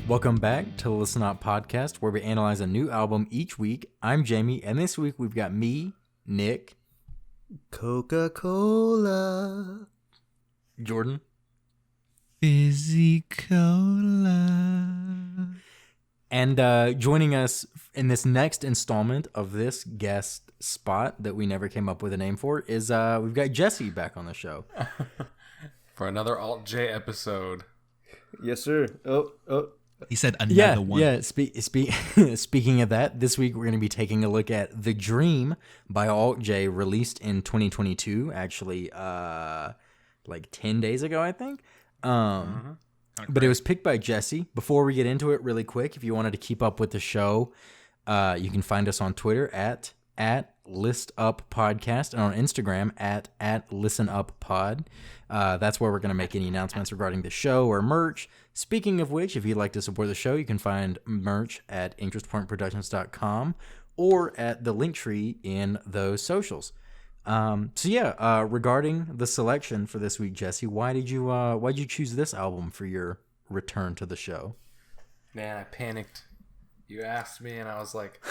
Welcome back to the Listen Up podcast, where we analyze a new album each week. I'm Jamie, and this week we've got me, Nick, Coca-Cola, Jordan, Fizzy Cola, and joining us in this next installment of this guest spot that we never came up with a name for is we've got Jesse back on the show for another Alt J episode. Yes, sir. Oh. He said another one. Yeah. Speaking of that, this week we're going to be taking a look at "The Dream" by Alt J, released in 2022. Actually, like 10 days ago, I think. But it was picked by Jesse. Before we get into it, really quick, if you wanted to keep up with the show, you can find us on Twitter at ListUpPodcast and on Instagram at ListenUpPod. That's where we're going to make any announcements regarding the show or merch. Speaking of which, if you'd like to support the show, you can find merch at interestpointproductions.com or at the link tree in those socials. Regarding the selection for this week, Jesse, why'd you choose this album for your return to the show? Man, I panicked. You asked me, and I was like,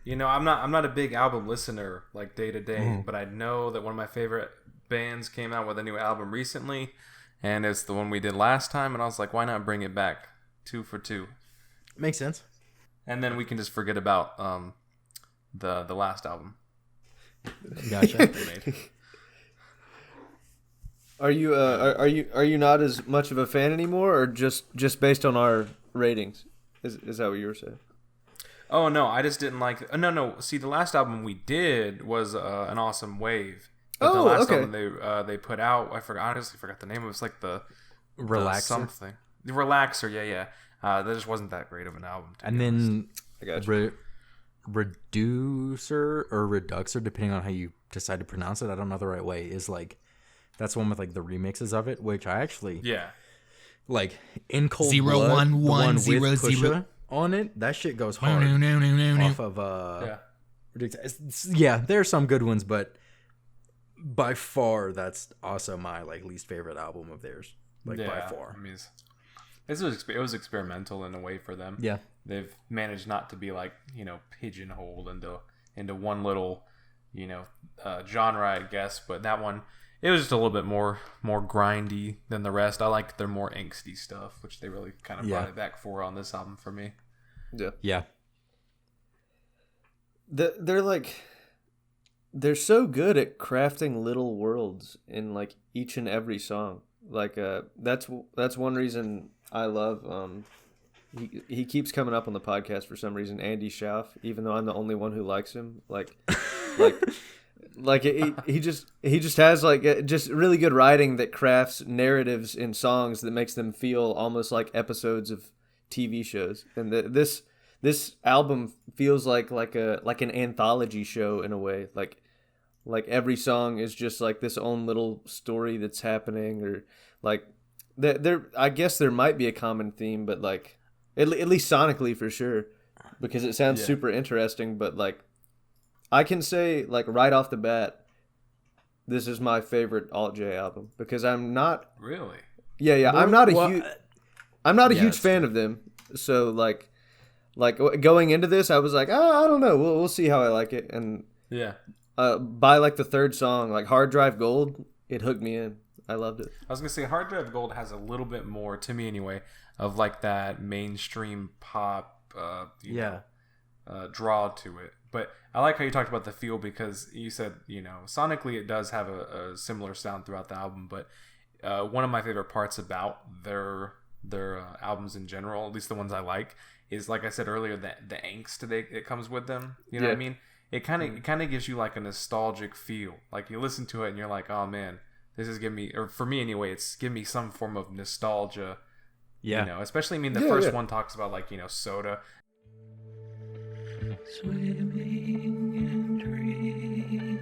I'm not a big album listener like day to day, but I know that one of my favorite bands came out with a new album recently, and it's the one we did last time, and I was like, why not bring it back 2 for 2? Makes sense. And then we can just forget about the last album. Gotcha. Are you not as much of a fan anymore, or just based on our ratings? Is that what you were saying? Oh no, I just didn't like. No. See, the last album we did was an Awesome Wave. But the last album they put out, I honestly forgot the name. It was like the Relaxer. Something. The Relaxer, yeah. That just wasn't that great of an album. And then I got you. Reducer or Reduxer, depending on how you decide to pronounce it. I don't know the right way. Is like that's the one with like the remixes of it, which I actually like in Cold Blood, 011 the one with 00 Pusha on it. That shit goes hard. Off of there are some good ones, but by far that's also my like least favorite album of theirs. By far. I mean, it was experimental in a way for them. Yeah. They've managed not to be like, pigeonholed into one little, genre, I guess. But that one, it was just a little bit more grindy than the rest. I like their more angsty stuff, which they really kind of brought it back for on this album for me. Yeah. They're so good at crafting little worlds in like each and every song. Like that's one reason I love he keeps coming up on the podcast for some reason, Andy Schauf, even though I'm the only one who likes him. He just has like just really good writing that crafts narratives in songs that makes them feel almost like episodes of TV shows. And this album feels like an anthology show in a way. Like every song is just like this own little story that's happening, or like there. I guess there might be a common theme, but like at least sonically for sure, because it sounds super interesting. But like I can say like right off the bat, this is my favorite Alt J album because I'm not really. Yeah. I'm not a huge fan of them. So like going into this, I was like, I don't know. We'll see how I like it. And by like the third song, like Hard Drive Gold, it hooked me in. I loved it. I was gonna say Hard Drive Gold has a little bit more, to me anyway, of like that mainstream pop, draw to it. But I like how you talked about the feel, because you said, sonically it does have a similar sound throughout the album. But one of my favorite parts about their albums in general, at least the ones I like, is like I said earlier, that the angst that comes with them. You know what I mean? It kind of gives you like a nostalgic feel. Like you listen to it and you're like, oh man, this is giving me, or for me anyway, it's giving me some form of nostalgia. Yeah. Especially, the first one talks about like, soda. Swimming and drinking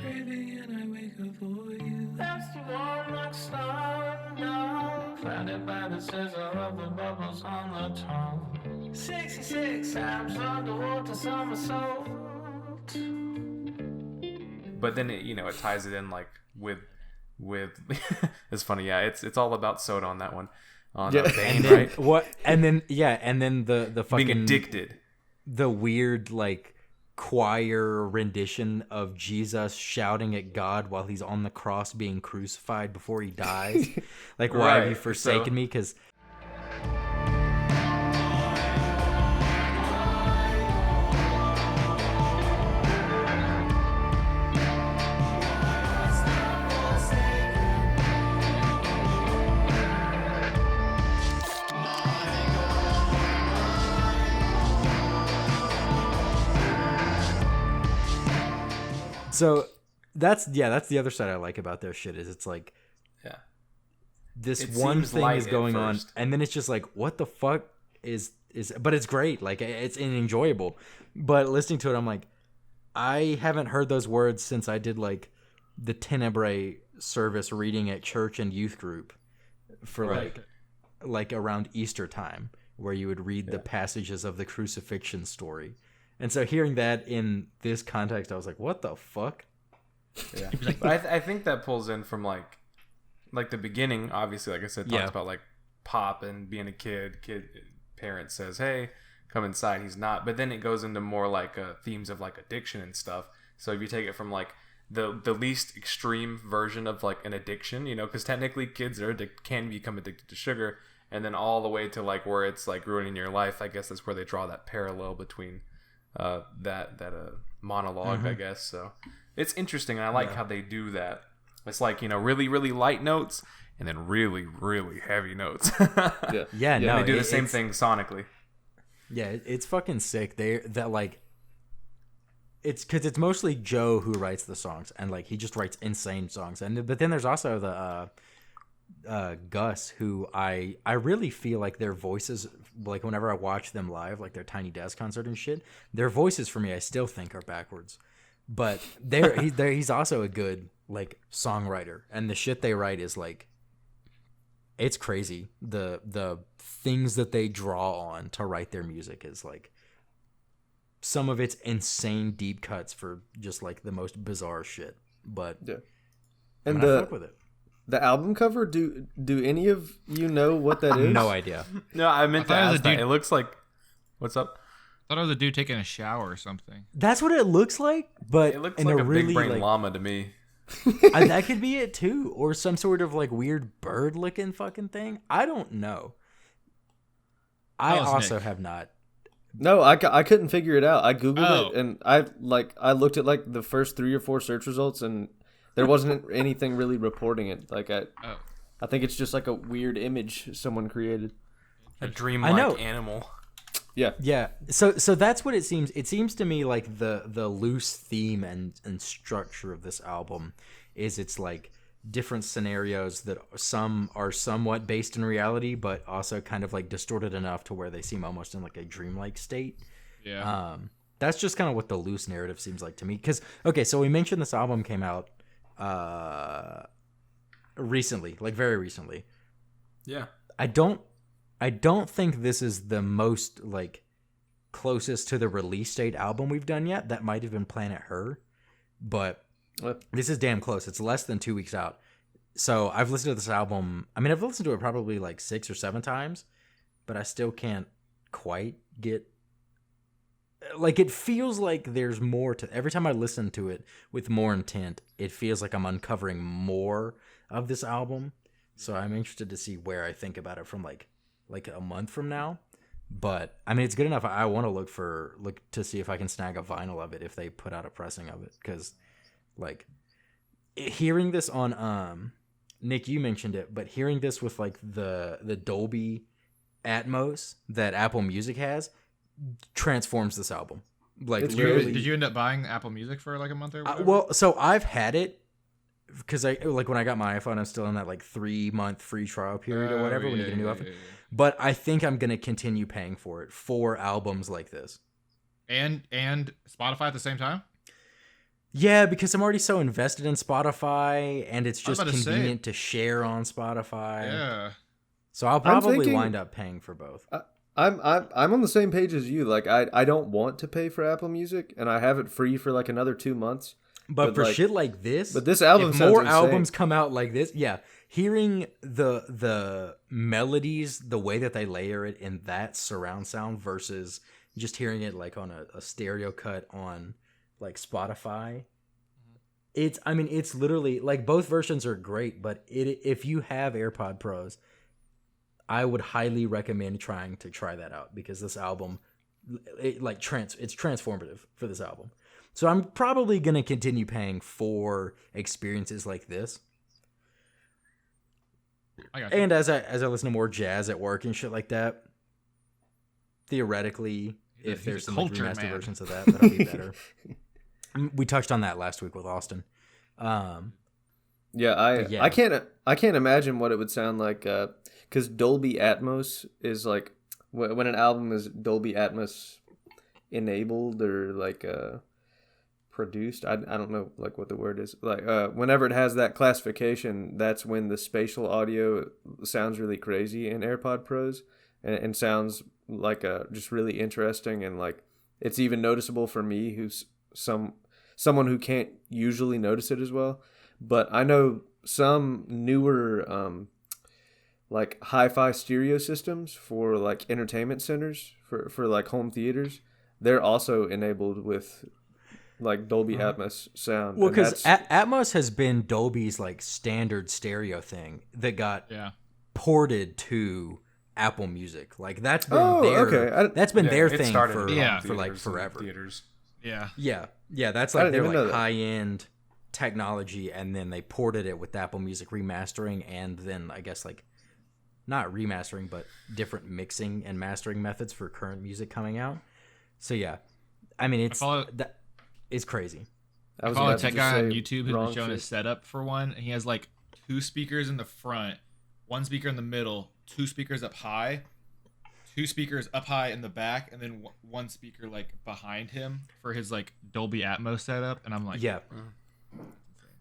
craving and I wake up for you. That's the one like star now, blinded by the sizzle of the bubbles on the tongue. 66 times underwater somersault. But then it ties it in like with it's funny, yeah. It's all about soda on that one. On Yeah. Bane, And then right? what? And then the fucking Being addicted. the weird like choir rendition of Jesus shouting at God while he's on the cross being crucified before he dies. Like, why have you Right, forsaken so- me? Because so that's the other side I like about their shit is it's like Yeah. this It one seems thing light is at going on first. and then it's just like what the fuck is but it's great, like it's enjoyable, but listening to it I'm like I haven't heard those words since I did like the Tenebrae service reading at church and youth group for Right. like around Easter time where you would read the passages of the crucifixion story, and so hearing that in this context I was like what the fuck. Yeah. But I think that pulls in from like the beginning, obviously, like I said, talks Yeah. about like Pop and being a kid parent says, hey, come inside. He's not. But then it goes into more like themes of like addiction and stuff. So if you take it from like the least extreme version of like an addiction, because technically kids can become addicted to sugar, and then all the way to like where it's like ruining your life. I guess that's where they draw that parallel between that monologue, I guess. So it's interesting, and I like how they do that. It's like, really, really light notes and then really, really heavy notes. Yeah, no, They do the same it's- thing sonically. Yeah, it's fucking sick. It's because it's mostly Joe who writes the songs, and like he just writes insane songs. But then there's also the Gus, who I really feel like their voices, like whenever I watch them live, like their Tiny Desk concert and shit, their voices for me I still think are backwards. But he's also a good like songwriter, and the shit they write is like it's crazy. The things that they draw on to write their music is like some of it's insane deep cuts for just like the most bizarre shit. But Yeah. I And mean, I fuck with it. the album cover, do any of you know what that is? No idea. No, I meant to thought it was ask a that. dude- It looks like... What's up? I thought it was a dude taking a shower or something. That's what it looks like, but It looks in like a really big brain like, llama to me. that could be it too, or some sort of like weird bird looking fucking thing. I don't know. I Tell us, also Nick. have not. No, I couldn't figure it out. I googled Oh. it and I looked at like the first 3 or 4 search results and there wasn't anything really reporting it. Like Oh. I think it's just like a weird image someone created. A know. dreamlike animal. Yeah. Yeah. So that's what it seems. It seems to me like the loose theme and structure of this album is it's like different scenarios that some are somewhat based in reality, but also kind of like distorted enough to where they seem almost in like a dreamlike state. Yeah. That's just kind of what the loose narrative seems like to me. Because okay, so we mentioned this album came out recently, like very recently. Yeah. I don't think this is the most like closest to the release date album we've done yet. That might have been Planet Her, but What? this is damn close. It's less than 2 weeks out. So I've listened to this album. I mean, I've listened to it probably like 6 or 7 times, but I still can't quite get like it feels like there's more to every time I listen to it with more intent. It feels like I'm uncovering more of this album. So I'm interested to see where I think about it from like a month from now. But I mean, it's good enough. I want to look to see if I can snag a vinyl of it if they put out a pressing of it, because like hearing this on Nick, you mentioned it, but hearing this with like the Dolby Atmos that Apple Music has transforms this album. Like It's literally, Did you end up buying Apple Music for like a month or whatever? well, so I've had it because I like when I got my iPhone, I'm still in that like 3-month free trial period or whatever when you get a new iPhone. yeah. But I think I'm gonna continue paying for it for albums like this. And Spotify at the same time? Yeah, because I'm already so invested in Spotify, and it's I was just about to say. convenient to share on Spotify. Yeah. So I'll probably thinking- wind up paying for both. I'm on the same page as you. Like I don't want to pay for Apple Music, and I have it free for like another 2 months. But for like- shit like this, But this album if sounds more insane. albums come out like this, yeah, hearing the melodies, the way that they layer it in that surround sound versus just hearing it like on a stereo cut on like Spotify, it's literally like both versions are great. But if you have AirPod Pros, I would highly recommend try that out because this album, it's transformative for this album. So I'm probably gonna continue paying for experiences like this. I got you. And as I listen to more jazz at work and shit like that, theoretically, if he's a there's some like, cultured remastered man. versions of that, that'll be better. We touched on that last week with Austin. Yeah, yeah. I can't imagine what it would sound like because Dolby Atmos is like when an album is Dolby Atmos enabled or like produced. I don't know like what the word is. Like whenever it has that classification, that's when the spatial audio sounds really crazy in AirPod Pros and sounds like just really interesting, and like it's even noticeable for me who's someone who can't usually notice it as well. But I know some newer like hi-fi stereo systems for like entertainment centers for like home theaters, they're also enabled with like Dolby Atmos sound. Well, and because that's- Atmos has been Dolby's like standard stereo thing that got Yeah. ported to Apple Music. Like that's been Oh, their okay. that's been Yeah, their it thing started for in Yeah. for like theaters and forever. Theaters. Yeah. Yeah, that's I like didn't their even know like that. high end technology, and then they ported it with Apple Music remastering, and then I guess like not remastering, but different mixing and mastering methods for current music coming out. So yeah, I mean it's crazy. I I was follow a about to tech just guy on say YouTube who's wrong been showing shit. his setup for one, and he has like 2 speakers in the front, 1 speaker in the middle, 2 speakers up high, 2 speakers up high in the back, and then 1 speaker like behind him for his like Dolby Atmos setup. And I'm like, Yeah,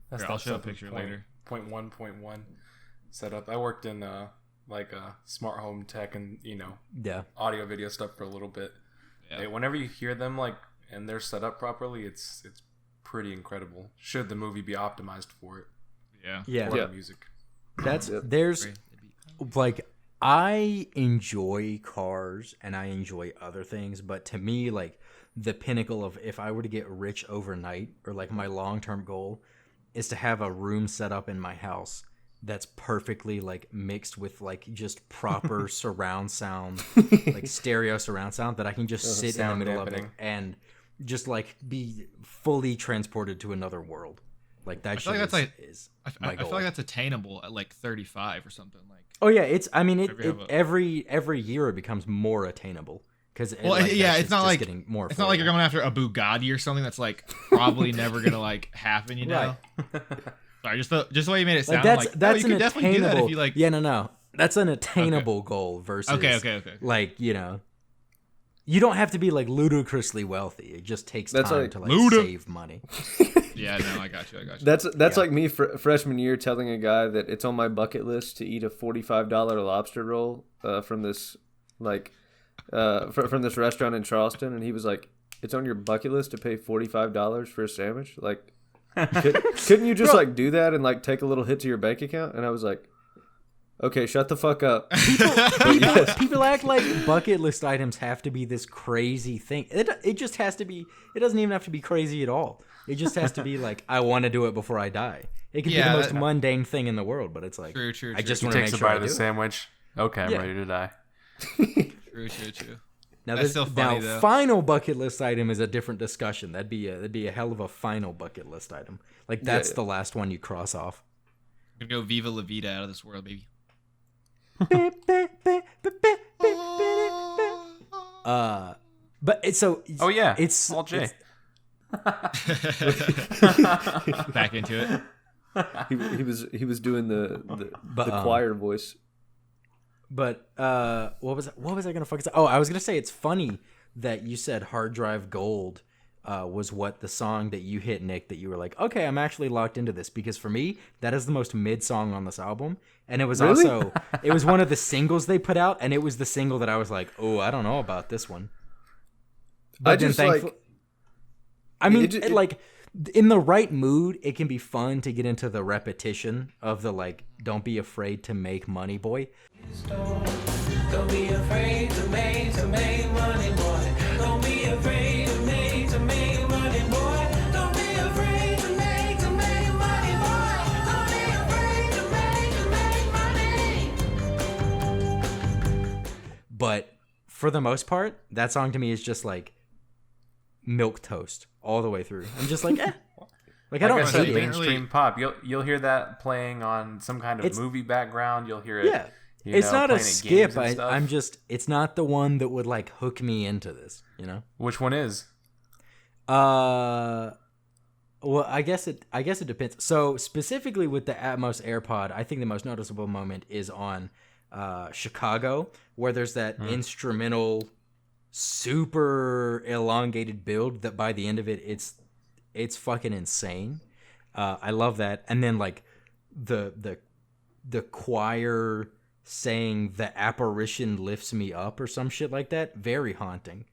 That's Here, I'll that show a stuff picture with later. Point 1.1 setup. I worked in like smart home tech and yeah. audio video stuff for a little bit. Yeah. Hey, whenever you hear them like and they're set up properly, it's pretty incredible. Should the movie be optimized for it? yeah, Yeah. Or Yeah. the music. That's Yep. there's like I enjoy cars and I enjoy other things, but to me like the pinnacle of if I were to get rich overnight, or like my long-term goal is to have a room set up in my house that's perfectly like mixed with like just proper surround sound, like stereo surround sound that I can just sit in the Sound middle of it dampening. and just like be fully transported to another world. Like that I feel shit like that's is I my feel goal. like that's attainable at like 35 or something. Like, Oh yeah, it's. I mean, Whenever you have every year it becomes more attainable because well, yeah, it's not like getting more. it's not like you're going after a Bugatti or something that's like probably never gonna like happen. You know. Sorry, just the way you made it sound. Like that's you an could definitely do that attainable. if you like. Yeah, no, that's an attainable goal versus. Okay. Like you don't have to be like ludicrously wealthy. It just takes That's time like- to like Luda. save money. Yeah, no, I got you. That's like me freshman year telling a guy that it's on my bucket list to eat a $45 lobster roll from this from this restaurant in Charleston, and he was like, "It's on your bucket list to pay $45 for a sandwich? Like, couldn't you just like do that and like take a little hit to your bank account?" And I was like, "Okay, shut the fuck up." But yes, People act like bucket list items have to be this crazy thing. It just has to be. It doesn't even have to be crazy at all. It just has to be like I want to do it before I die. It could Yeah, be the most that- mundane thing in the world, but it's like True. I just He want to takes make a sure bite I of the do it. sandwich. Okay, I'm Yeah. ready to die. True. Now, That's still funny, though. final bucket list item is a different discussion. That'd be a hell of a final bucket list item. Like that's yeah. the last one you cross off. I'm gonna go Viva La Vida out of this world, baby. But it's so. Oh yeah, it's all J. it's- Back into it. he was doing the But, choir voice. But what was I gonna fucking say? Oh, I was gonna say it's funny that you said hard drive gold was what the song that you hit, Nick, that you were like, okay, I'm actually locked into this, because for me that is the most mid song on this album, and it was Really? also it was one of the singles they put out, and it was the single that I was like, oh, I don't know about this one. But I then just like. I mean, it- like, in the right mood, it can be fun to get into the repetition of the, like, don't be afraid to make money, boy. Don't be afraid to make money, boy. Don't be afraid to make money, boy. Don't be afraid to make money, boy. Don't be afraid to make money. But for the most part, that song to me is just like milk toast all the way through. I'm just like, eh. Like, I Like don't I said, hate it. mainstream pop. You'll hear that playing on some kind of It's- movie background. You'll hear it. Yeah. you It's know, not a playing at skip. games and stuff. I'm just, it's not the one that would, like, hook me into this, you know? Which one is? Well, I guess it depends. So specifically with the Atmos AirPod, I think the most noticeable moment is on Chicago, where there's that instrumental, super elongated build that by the end of it, it's fucking insane. I love that. And then like the choir saying "the apparition lifts me up" or some shit like that, very haunting.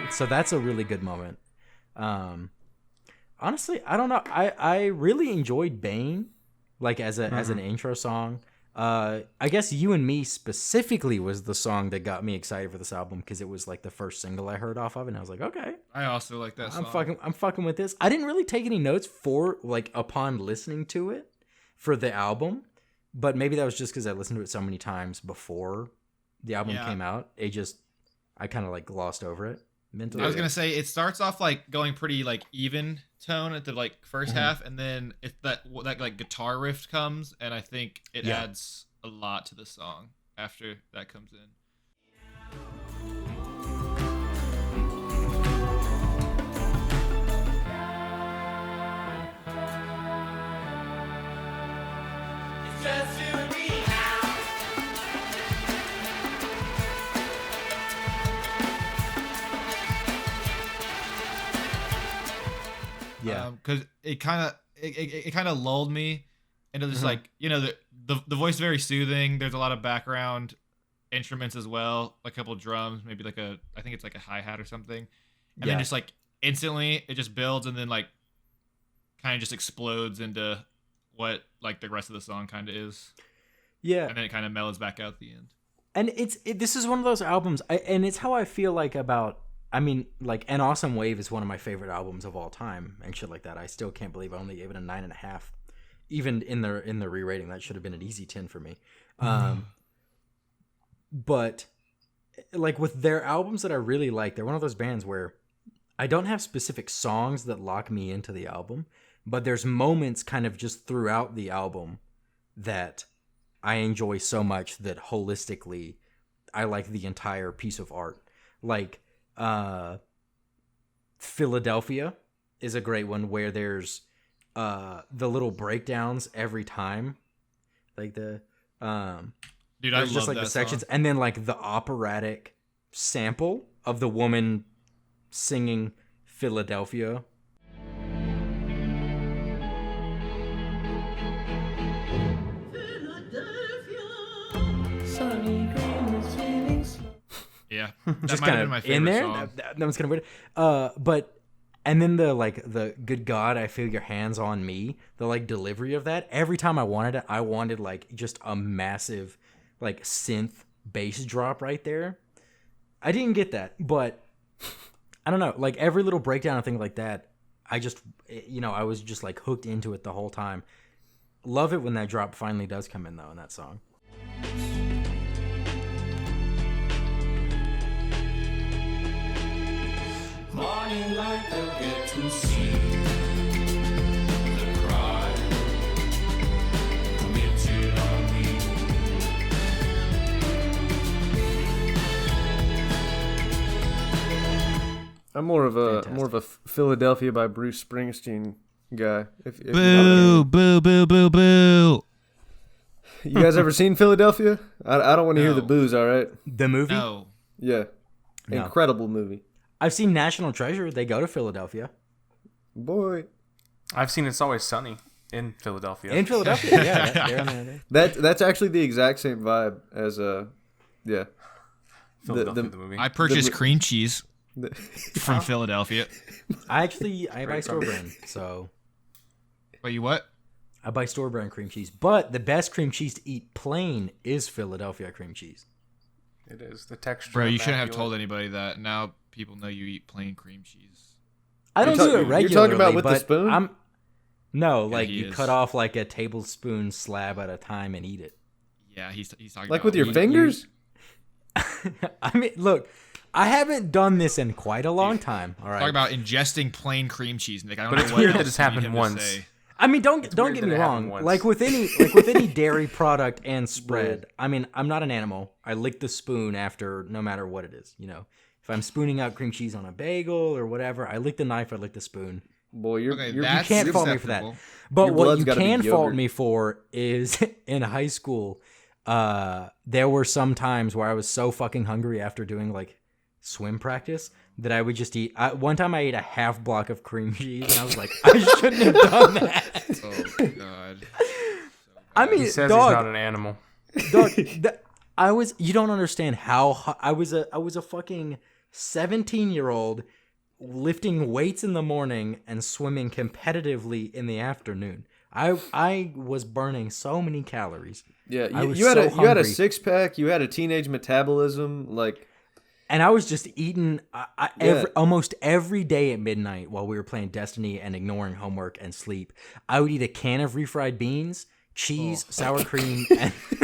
So that's a really good moment. Honestly, I don't know. I really enjoyed Bane, like as an intro song. I guess You and Me specifically was the song that got me excited for this album because it was like the first single I heard off of, and I was like, okay, I also like that song. I'm fucking with this. I didn't really take any notes for like upon listening to it for the album, but maybe that was just because I listened to it so many times before the album came out. I kind of like glossed over it mentally. I was gonna say it starts off like going pretty like even tone at the like first half, and then if that like guitar riff comes, and I think it adds a lot to the song after that comes in. Just you and me now. Yeah. Because it kind of lulled me into just like, you know, the voice is very soothing. There's a lot of background instruments as well, like a couple of drums, maybe like I think it's like a hi-hat or something, and then just like instantly it just builds and then like kind of just explodes into what like the rest of the song kind of is. Yeah. And then it kind of mellows back out at the end. And this is one of those albums, and it's how I feel like about. I mean, like, An Awesome Wave is one of my favorite albums of all time and shit like that. I still can't believe I only gave it a 9.5. Even in the re-rating, that should have been an easy 10 for me. But like with their albums that I really like, they're one of those bands where I don't have specific songs that lock me into the album, but there's moments kind of just throughout the album that I enjoy so much that holistically I like the entire piece of art. Like Philadelphia is a great one where there's the little breakdowns every time. Like the Dude, I there's love just like that the sections song. and then like the operatic sample of the woman singing Philadelphia. Yeah, that Just might have kind been my of favorite in there. song. That was kind of weird. But and then the good God, I feel your hands on me. The like delivery of that. Every time I wanted it, I wanted like just a massive like synth bass drop right there. I didn't get that, but I don't know. Like every little breakdown and thing like that, I just I was just like hooked into it the whole time. Love it when that drop finally does come in though in that song. Morning light, they'll get to see the crime committed on me. I'm more of a Fantastic. Philadelphia by Bruce Springsteen guy. If you Boo, boo, boo, boo, boo. You guys ever seen Philadelphia? I don't want to hear the No. boos. All right. The movie. No. Yeah. No. Incredible movie. I've seen National Treasure. They go to Philadelphia. Boy. I've seen It's Always Sunny in Philadelphia. In Philadelphia, yeah. They're on there. That's actually the exact same vibe as yeah. Philadelphia, the- the movie. I purchased The- cream cheese The- from Philadelphia. I buy Great store song. brand, so Wait, you what? I buy store brand cream cheese. But the best cream cheese to eat plain is Philadelphia cream cheese. It is the texture. Bro, you shouldn't have immaculate. told anybody that. Now people know you eat plain cream cheese. I don't You're do it talking- regularly. you're talking about with the but spoon? No, like he you is. cut off like a tablespoon slab at a time and eat it. Yeah, he's talking Like about with your you- fingers? I mean, look, I haven't done this in quite a long time. All right. Talking about ingesting plain cream cheese, Nick. I don't But know it's what weird that else it's you need happened him to once. say. I mean, don't weird get that me it happened wrong. once. Like with any dairy product and spread, I mean, I'm not an animal. I lick the spoon after, no matter what it is. If I'm spooning out cream cheese on a bagel or whatever, I lick the knife. I lick the spoon. Boy, you're, Okay, you're that's can't fault me for that. acceptable. But Your what blood's you gotta be can fault yogurt. me for is in high school, there were some times where I was so fucking hungry after doing like swim practice that I would just eat. One time I ate a half block of cream cheese and I was like, I shouldn't have done that. Oh god. I mean, He says dog, he's not an animal. dog, you don't understand how I was a fucking 17-year-old lifting weights in the morning and swimming competitively in the afternoon. I was burning so many calories. yeah. I was You had so you had a hungry. 6-pack. You had a teenage metabolism. Like And I was just eating Yeah. almost every day at midnight while we were playing Destiny and ignoring homework and sleep. I would eat a can of refried beans, cheese, sour cream,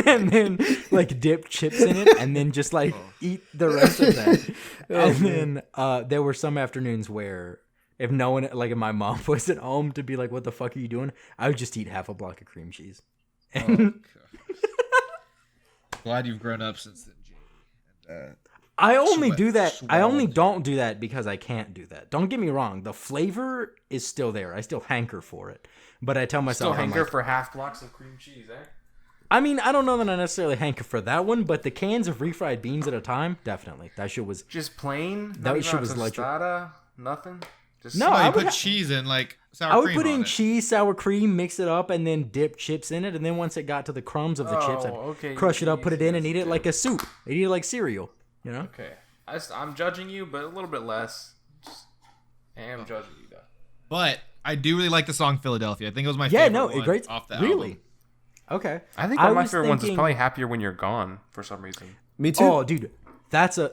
and then like dip chips in it, and then just like eat the rest of that. And then there were some afternoons where if no one, like if my mom was at home to be like, "What the fuck are you doing?" I would just eat half a block of cream cheese. Glad you've grown up since then, Jamie. I only Sweat- do that. I only swelled. don't do that because I can't do that. Don't get me wrong. The flavor is still there. I still hanker for it. But I tell Still myself, I'm hanker like, for half blocks of cream cheese, eh? I mean, I don't know that I necessarily hanker for that one, but the cans of refried beans at a time, definitely. That shit was. Just plain? That Not even shit a was like- tostada? Nothing? Just No, Oh, I you would put ha- cheese in like sour I would cream put on in it. cheese, sour cream, mix it up, and then dip chips in it. And then once it got to the crumbs of the chips, I'd okay, crush it you up, put it use in, and this eat it too. like a soup. I'd eat it like cereal, you know? Okay. I'm judging you, but a little bit less. I am judging you, though. But I do really like the song Philadelphia. I think it was my Yeah, favorite no, one great. off the Really? album. Okay. I think one of my was favorite ones is thinking- probably Happier When You're Gone, for some reason. me too. Oh, dude,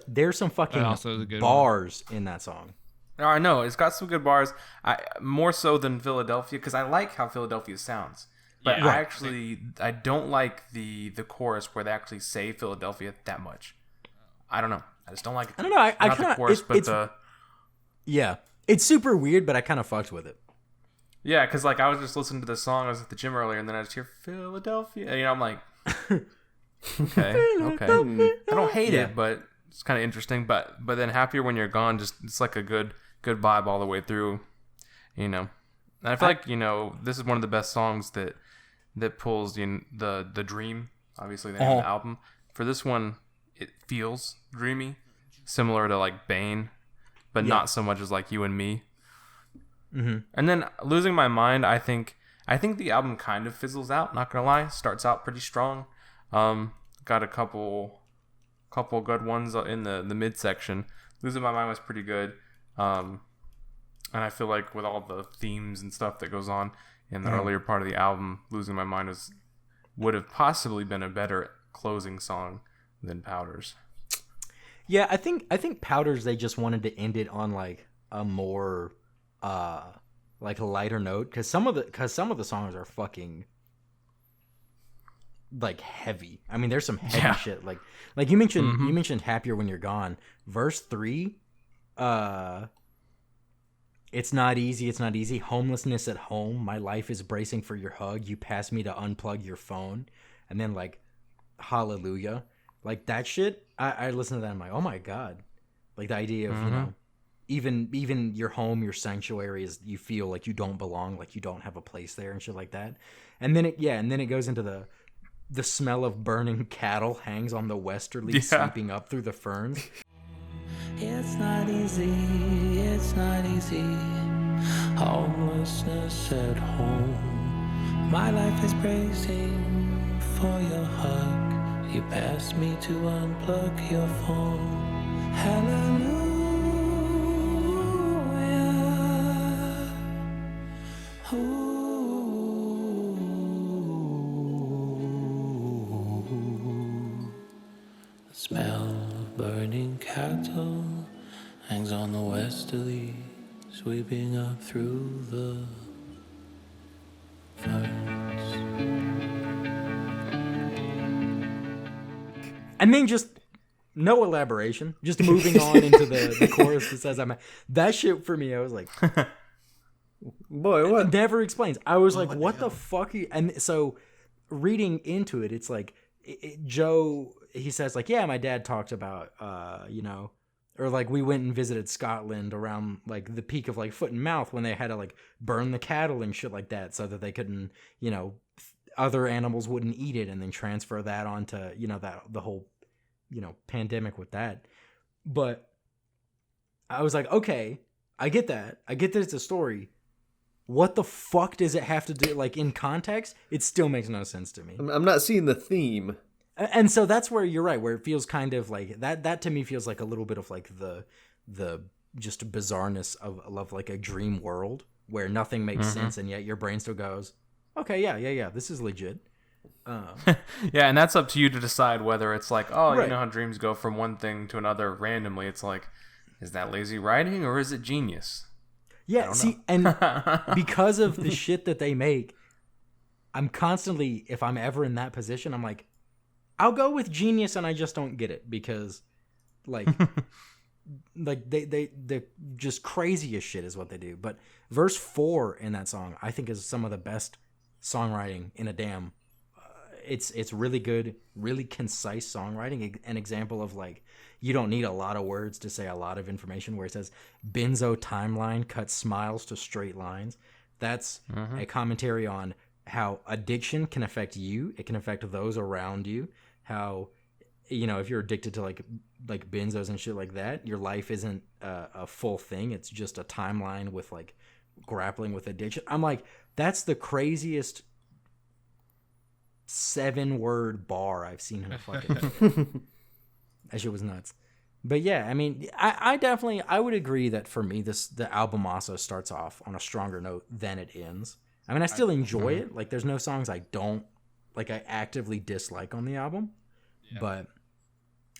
there's some fucking That also is a good bars in that song. No, I know it's got some good bars. More so than Philadelphia, because I like how Philadelphia sounds. But Yeah. I don't like the chorus where they actually say Philadelphia that much. I don't know. I just don't like it. I don't know, I Not kinda- the chorus, it- but it's- the Yeah, It's super weird, but I kind of fucked with it. Yeah, because like I was just listening to this song. I was at the gym earlier, and then I just hear Philadelphia. You know, I'm like, okay. I don't hate it, but it's kind of interesting. But then Happier When You're Gone, just it's like a good vibe all the way through. You know, and I feel like this is one of the best songs that pulls the dream. Obviously, the name of the album. For this one, it feels dreamy, similar to like Bane, but not so much as like You and Me. Mm-hmm. And then Losing My Mind, I think the album kind of fizzles out. Not gonna lie, starts out pretty strong. Got a couple good ones in the midsection. Losing My Mind was pretty good. And I feel like with all the themes and stuff that goes on in the earlier part of the album, Losing My Mind would have possibly been a better closing song than Powders. Yeah, I think Powders, they just wanted to end it on like a more like a lighter note, because some of the songs are fucking like heavy. I mean, there's some heavy shit. Like you mentioned Happier When You're Gone. Verse 3, it's not easy. Homelessness at home. My life is bracing for your hug. You pass me to unplug your phone. And then like Hallelujah. Like that shit. I listen to that and I'm like, oh my God. Like the idea of, even your home, your sanctuary is, you feel like you don't belong, like you don't have a place there and shit like that. And then it goes into the smell of burning cattle hangs on the westerly, sweeping up through the ferns. It's not easy, homelessness at home. My life is bracing for your hug. You passed me to unplug your phone. Hallelujah. The smell of burning cattle hangs on the westerly, sweeping up through the ferns. And then just no elaboration, just moving on into the chorus that says that shit for me. I was like, boy, what? Never explains. I was like, what the fuck? And so reading into it, it's like Joe, he says like, yeah, my dad talked about, or like we went and visited Scotland around like the peak of like Foot and Mouth when they had to like burn the cattle and shit like that so that they couldn't, other animals wouldn't eat it, and then transfer that onto, that the whole, pandemic with that. But I was like, okay, I get that. I get that it's a story. What the fuck does it have to do? Like in context, it still makes no sense to me. I'm not seeing the theme. And so that's where you're right, where it feels kind of like that to me feels like a little bit of like the just bizarreness of like a dream world where nothing makes sense, and yet your brain still goes, okay, yeah, this is legit. Yeah, and that's up to you to decide whether it's like, oh, Right. you know how dreams go from one thing to another randomly. It's like, is that lazy writing or is it genius? Yeah, see, and because of the shit that they make, I'm constantly, if I'm ever in that position, I'm like, I'll go with genius, and I just don't get it because, like, they just craziest shit is what they do. But verse 4 in that song, I think, is some of the best songwriting in a damn. It's really good, really concise songwriting. An example of like, you don't need a lot of words to say a lot of information. Where it says, "Benzo timeline cuts smiles to straight lines." That's a commentary on how addiction can affect you. It can affect those around you. How, if you're addicted to like benzos and shit like that, your life isn't a full thing. It's just a timeline with like grappling with addiction. I'm like, that's the craziest 7-word bar I've seen in a fucking. That shit was nuts. But yeah, I mean, I definitely, I would agree that for me, the album also starts off on a stronger note than it ends. I mean, I still enjoy it. Like, there's no songs I actively dislike on the album. Yeah. But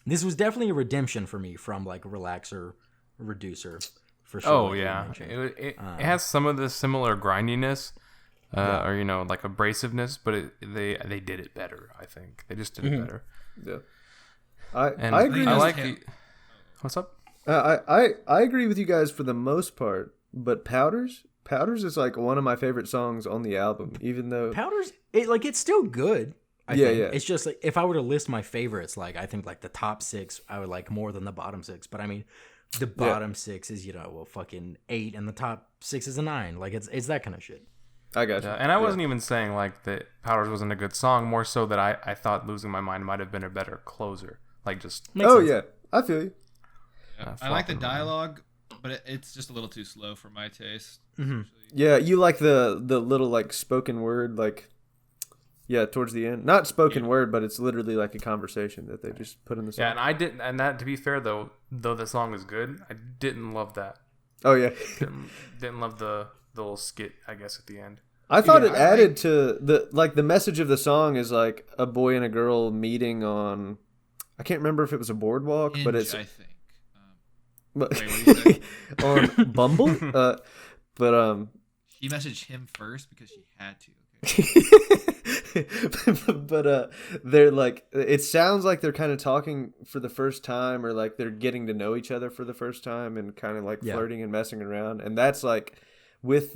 this was definitely a redemption for me from like Relaxer, Reducer, for sure. Oh, like yeah. It has some of the similar grindiness, or, like abrasiveness, but they did it better, I think. They just did it better. Yeah. I I agree. think I like him. What's up? I agree with you guys for the most part, but Powders is like one of my favorite songs on the album, even though Powders, it's still good. I Yeah, think. yeah. It's just like if I were to list my favorites, like I think like the top 6, I would like more than the bottom 6. But I mean, the bottom 6 is fucking 8, and the top 6 is a 9. Like it's that kind of shit. I got you. Yeah, and I wasn't even saying like that Powders wasn't a good song. More so that I thought Losing My Mind might have been a better closer. Like just Makes Oh sense. yeah, I feel you. I like the flopping around. dialogue, but it's just a little too slow for my taste. Yeah, you like the little like spoken word towards the end. Not spoken word, but it's literally like a conversation that they just put in the song. Yeah, and I didn't. And that, to be fair though the song is good, I didn't love that. Oh yeah. Didn't love the little skit, I guess, at the end. I thought Yeah, it I added to the message of the song is like a boy and a girl meeting on, I can't remember if it was a boardwalk, but Hinge, it's I think. but- Wait, what do you say? on Bumble. But She messaged him first because she had to. Okay. but they're like, it sounds like they're kind of talking for the first time, or like they're getting to know each other for the first time, and kind of like Yeah. flirting and messing around. And that's like with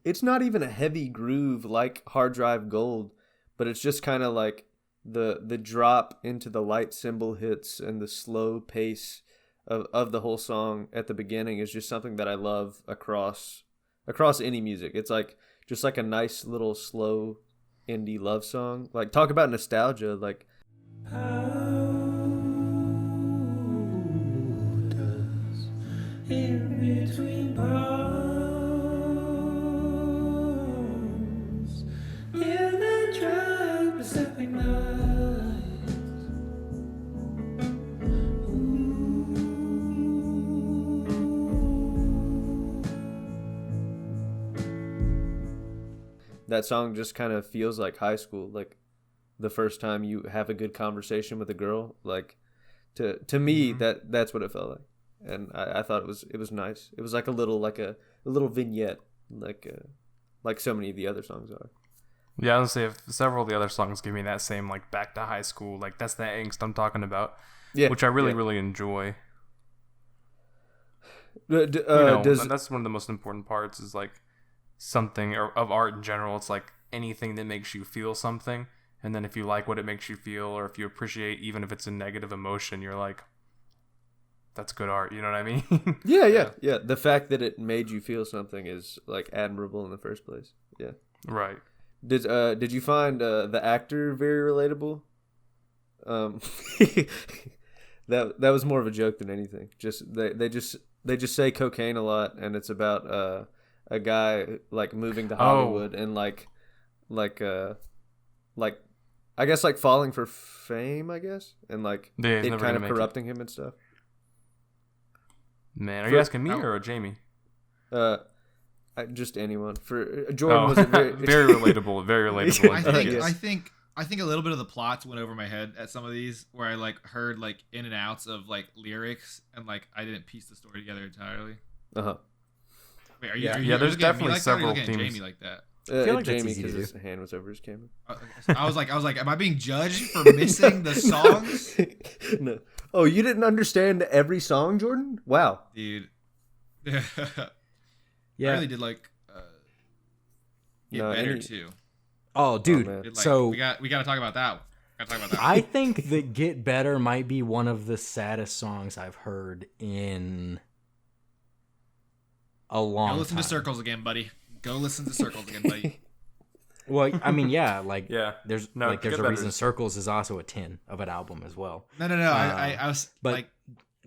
it's not even a heavy groove like Hard Drive Gold, but it's just kind of like the drop into the light cymbal hits and the slow pace of the whole song at the beginning is just something that I love across any music. It's like just like a nice little slow indie love song. Like, talk about nostalgia. Like, In between palms, in the dry Pacific nights. that song just kind of feels like high school. Like the first time you have a good conversation with a girl. Like to me, that's what it felt like. And I thought it was nice. It was like a little vignette, like so many of the other songs are. Yeah, I would say if several of the other songs give me that same like back to high school, like that's the angst I'm talking about, Yeah, which I really yeah. really enjoy. Does And that's one of the most important parts is like something or of art in general. It's like anything that makes you feel something, and then if you like what it makes you feel, or if you appreciate, even if it's a negative emotion, you're like, that's good art. You know what I mean? yeah. The fact that it made you feel something is like admirable in the first place. Yeah. Right. Did you find the actor very relatable? That was more of a joke than anything. Just they just say cocaine a lot, and it's about a guy like moving to Hollywood and like I guess like falling for fame, I guess, and like Yeah, he's it never kind gonna of make it. corrupting him and stuff. Man, are you asking me or Jamie? Just anyone. For Jordan Oh, was a very very relatable. Very relatable. I Yeah. think Yes. I think a little bit of the plots went over my head at some of these where I like heard like in and outs of like lyrics and like I didn't piece the story together entirely. Uh-huh. Wait, are you? Yeah. Are you Yeah, there's looking at me definitely like that, or are you several looking at themes. Jamie like that. feel like that's Jamie, easy to because do. his hand was over his camera. I was like, am I being judged for missing the songs, No. Oh, you didn't understand every song, Jordan? Wow. dude? Yeah. I really did like get No, better any- too. Oh, dude. man. Did, like, So we got to talk about that one. Gotta talk about that. I think that Get Better might be one of the saddest songs I've heard in a long Go listen time. to Circles again, buddy. Go listen to Circles again, buddy. Well, I mean, yeah, like Yeah. there's No, like there's Get a Better reason is- Circles is also a 10 of an album as well. No. I was but like,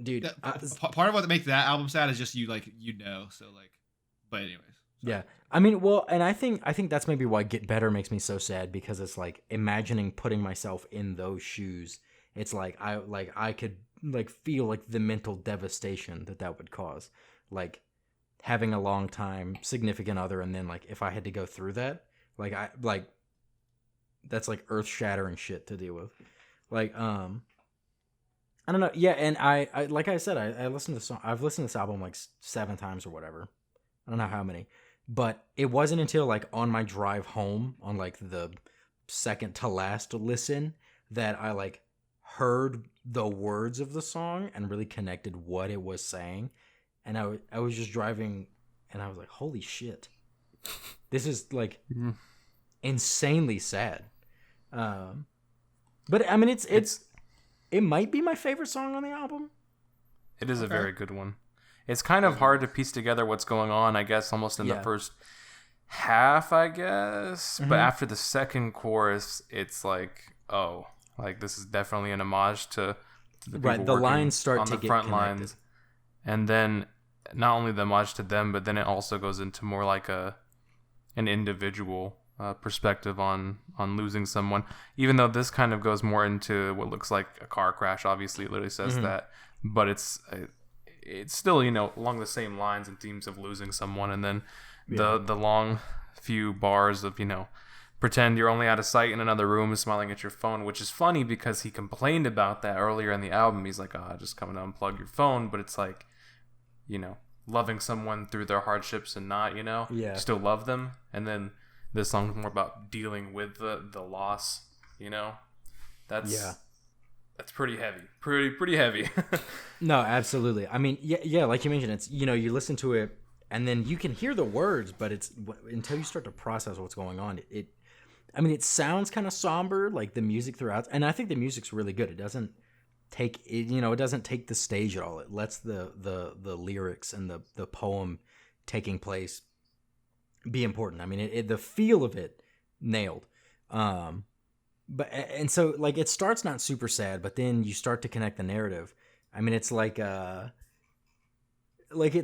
dude, part of what makes that album sad is just you know. So like, but anyways. yeah. I mean, well, and I think that's maybe why Get Better makes me so sad, because it's like imagining putting myself in those shoes. It's like I could like feel like the mental devastation that would cause. Like having a long time significant other, and then like if I had to go through that, that's like earth-shattering shit to deal with. Like I don't know. Yeah, and I like I said, I listened to I've listened to this album like 7 times or whatever. I don't know how many. But it wasn't until like on my drive home on like the second to last listen that I like heard the words of the song and really connected what it was saying. And I was just driving and I was like, holy shit, this is like insanely sad. But I mean, it might be my favorite song on the album. It is a very good one. It's kind of hard to piece together what's going on, I guess, almost in the first half, I guess. But after the second chorus, it's like, oh, like this is definitely an homage to the people The working lines start on to the get front connected. lines. And then not only the homage to them, but then it also goes into more like an individual perspective on losing someone. Even though this kind of goes more into what looks like a car crash, obviously it literally says that, but it's still, you know, along the same lines and themes of losing someone. And then the long few bars of, you know, pretend you're only out of sight in another room smiling at your phone, which is funny because he complained about that earlier in the album. He's like, just come and unplug your phone. But it's like, you know, loving someone through their hardships and not, you know, still love them. And then this song's more about dealing with the loss, you know. That's pretty heavy. Pretty heavy. No, absolutely. I mean, yeah, like you mentioned, it's, you know, you listen to it and then you can hear the words, but it's until you start to process what's going on, I mean, it sounds kind of somber, like the music throughout, and I think the music's really good. It doesn't take the stage at all. It lets the lyrics and the poem taking place be important. I mean, the feel of it nailed. But and so like it starts not super sad, but then you start to connect the narrative. I mean, it's like it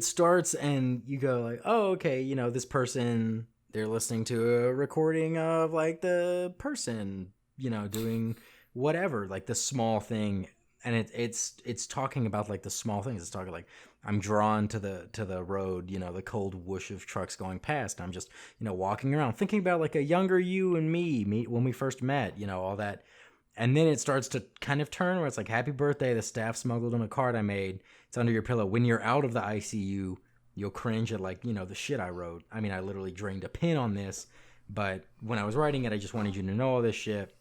starts and you go like, oh, okay, you know, this person, they're listening to a recording of like the person, you know, doing whatever, like the small thing. And it's talking about like the small things. It's talking like, I'm drawn to the road, you know, the cold whoosh of trucks going past. I'm just, you know, walking around thinking about like a younger you and me when we first met, you know, all that. And then it starts to kind of turn where it's like, happy birthday, the staff smuggled in a card I made. It's under your pillow. When you're out of the ICU, you'll cringe at like, you know, the shit I wrote. I mean, I literally drained a pen on this, but when I was writing it, I just wanted you to know all this shit.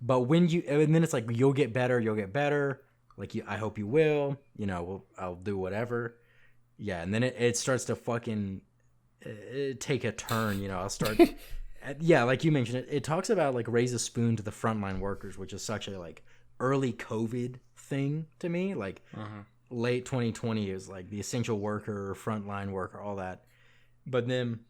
But and then it's like, you'll get better. Like, I hope you will, you know, I'll do whatever. Yeah. And then it starts to fucking take a turn, you know, I'll start. Yeah. Like you mentioned, it talks about like raise a spoon to the frontline workers, which is such a like early COVID thing to me. Like late 2020 is like the essential worker, frontline worker, all that. But then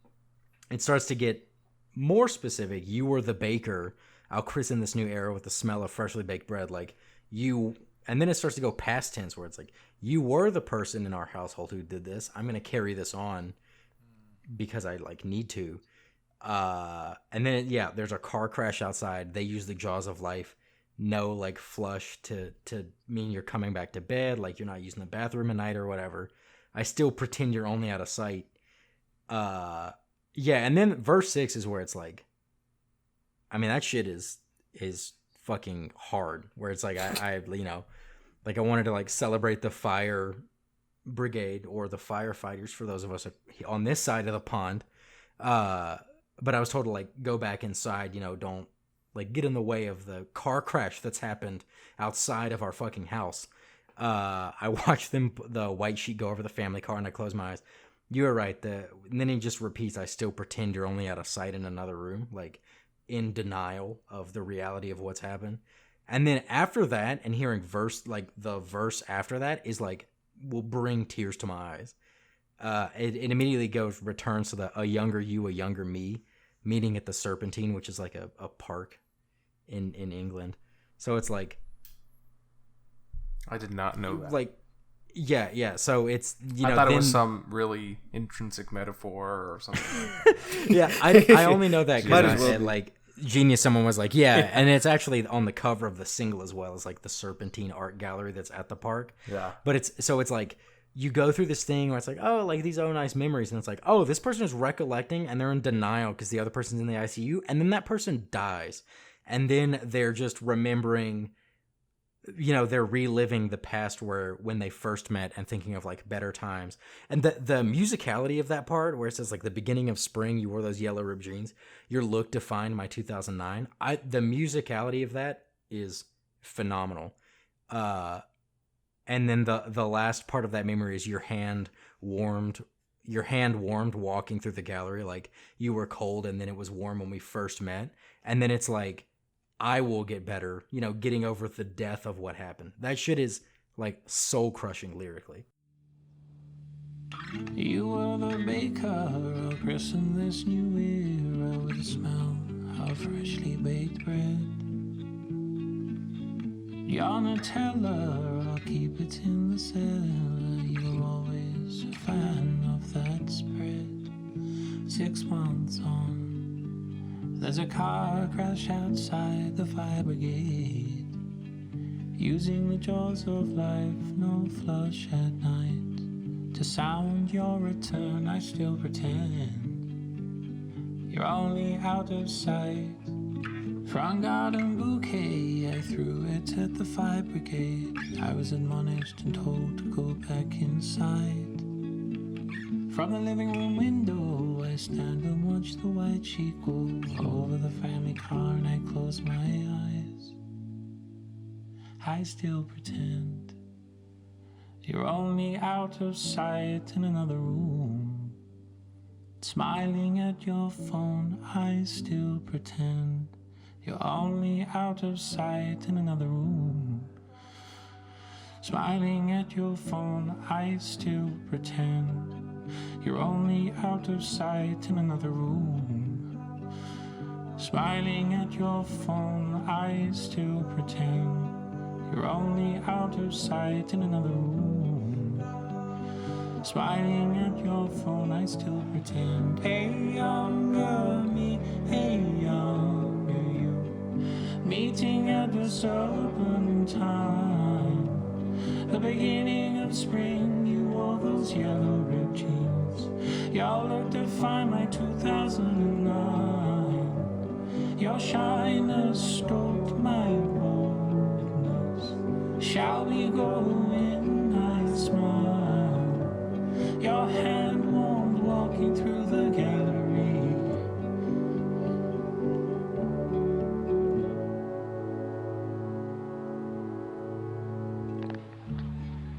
it starts to get more specific. You were the baker. I'll christen this new era with the smell of freshly baked bread. Like you, and then it starts to go past tense where it's like, you were the person in our household who did this. I'm going to carry this on because I like need to. And then, there's a car crash outside. They use the jaws of life. No, like flush to mean you're coming back to bed. Like you're not using the bathroom at night or whatever. I still pretend you're only out of sight. And then verse 6 is where it's like, I mean, that shit is fucking hard. Where it's like I you know, like I wanted to like celebrate the fire brigade or the firefighters for those of us on this side of the pond. But I was told to like go back inside. You know, don't like get in the way of the car crash that's happened outside of our fucking house. I watched the white sheet go over the family car, and I closed my eyes. You were right. And then he just repeats, I still pretend you're only out of sight in another room. Like, in denial of the reality of what's happened. And then after that, and hearing the verse after that is like, will bring tears to my eyes. It immediately returns to a younger you, a younger me, meeting at the Serpentine, which is like a park in England. So it's like, I did not know that. Like, yeah. So it's, you know, I thought it was some really intrinsic metaphor or something. Like that. Yeah, I only know that Might because as I well said be. like Genius. Someone was like, yeah, and it's actually on the cover of the single as well as like the Serpentine art gallery that's at the park. Yeah. But it's like you go through this thing where it's like, oh, like these nice memories, and it's like, oh, this person is recollecting and they're in denial because the other person's in the ICU, and then that person dies, and then they're just remembering. You know, they're reliving the past when they first met and thinking of like better times. And the musicality of that part where it says like the beginning of spring, you wore those yellow ribbed jeans, your look defined my 2009. The musicality of that is phenomenal. And then the last part of that memory is your hand warmed walking through the gallery, like you were cold and then it was warm when we first met. And then it's like, I will get better, getting over the death of what happened. That shit is like soul crushing lyrically. You were the baker, christen this new era with the smell of freshly baked bread. You're Nutella, I'll keep it in the cellar. You were always a fan of that spread. 6 months on, there's a car crash outside the fire brigade. Using the jaws of life, no flush at night. To sound your return, I still pretend you're only out of sight. Front garden bouquet, I threw it at the fire brigade. I was admonished and told to go back inside. From the living room window, I stand and watch the white sheet go over the family car, and I close my eyes. I still pretend you're only out of sight in another room. Smiling at your phone, I still pretend you're only out of sight in another room. Smiling at your phone, I still pretend you're only out of sight in another room. Smiling at your phone, I still pretend you're only out of sight in another room. Smiling at your phone, I still pretend. Hey, younger me, hey, younger you, meeting at the suburban time. The beginning of spring, you wore those yellow ripped jeans. Y'all looked to find my 2009. Your shyness stoked my boldness. Shall we go in? I smile. Your hand warmed walking through the gallery.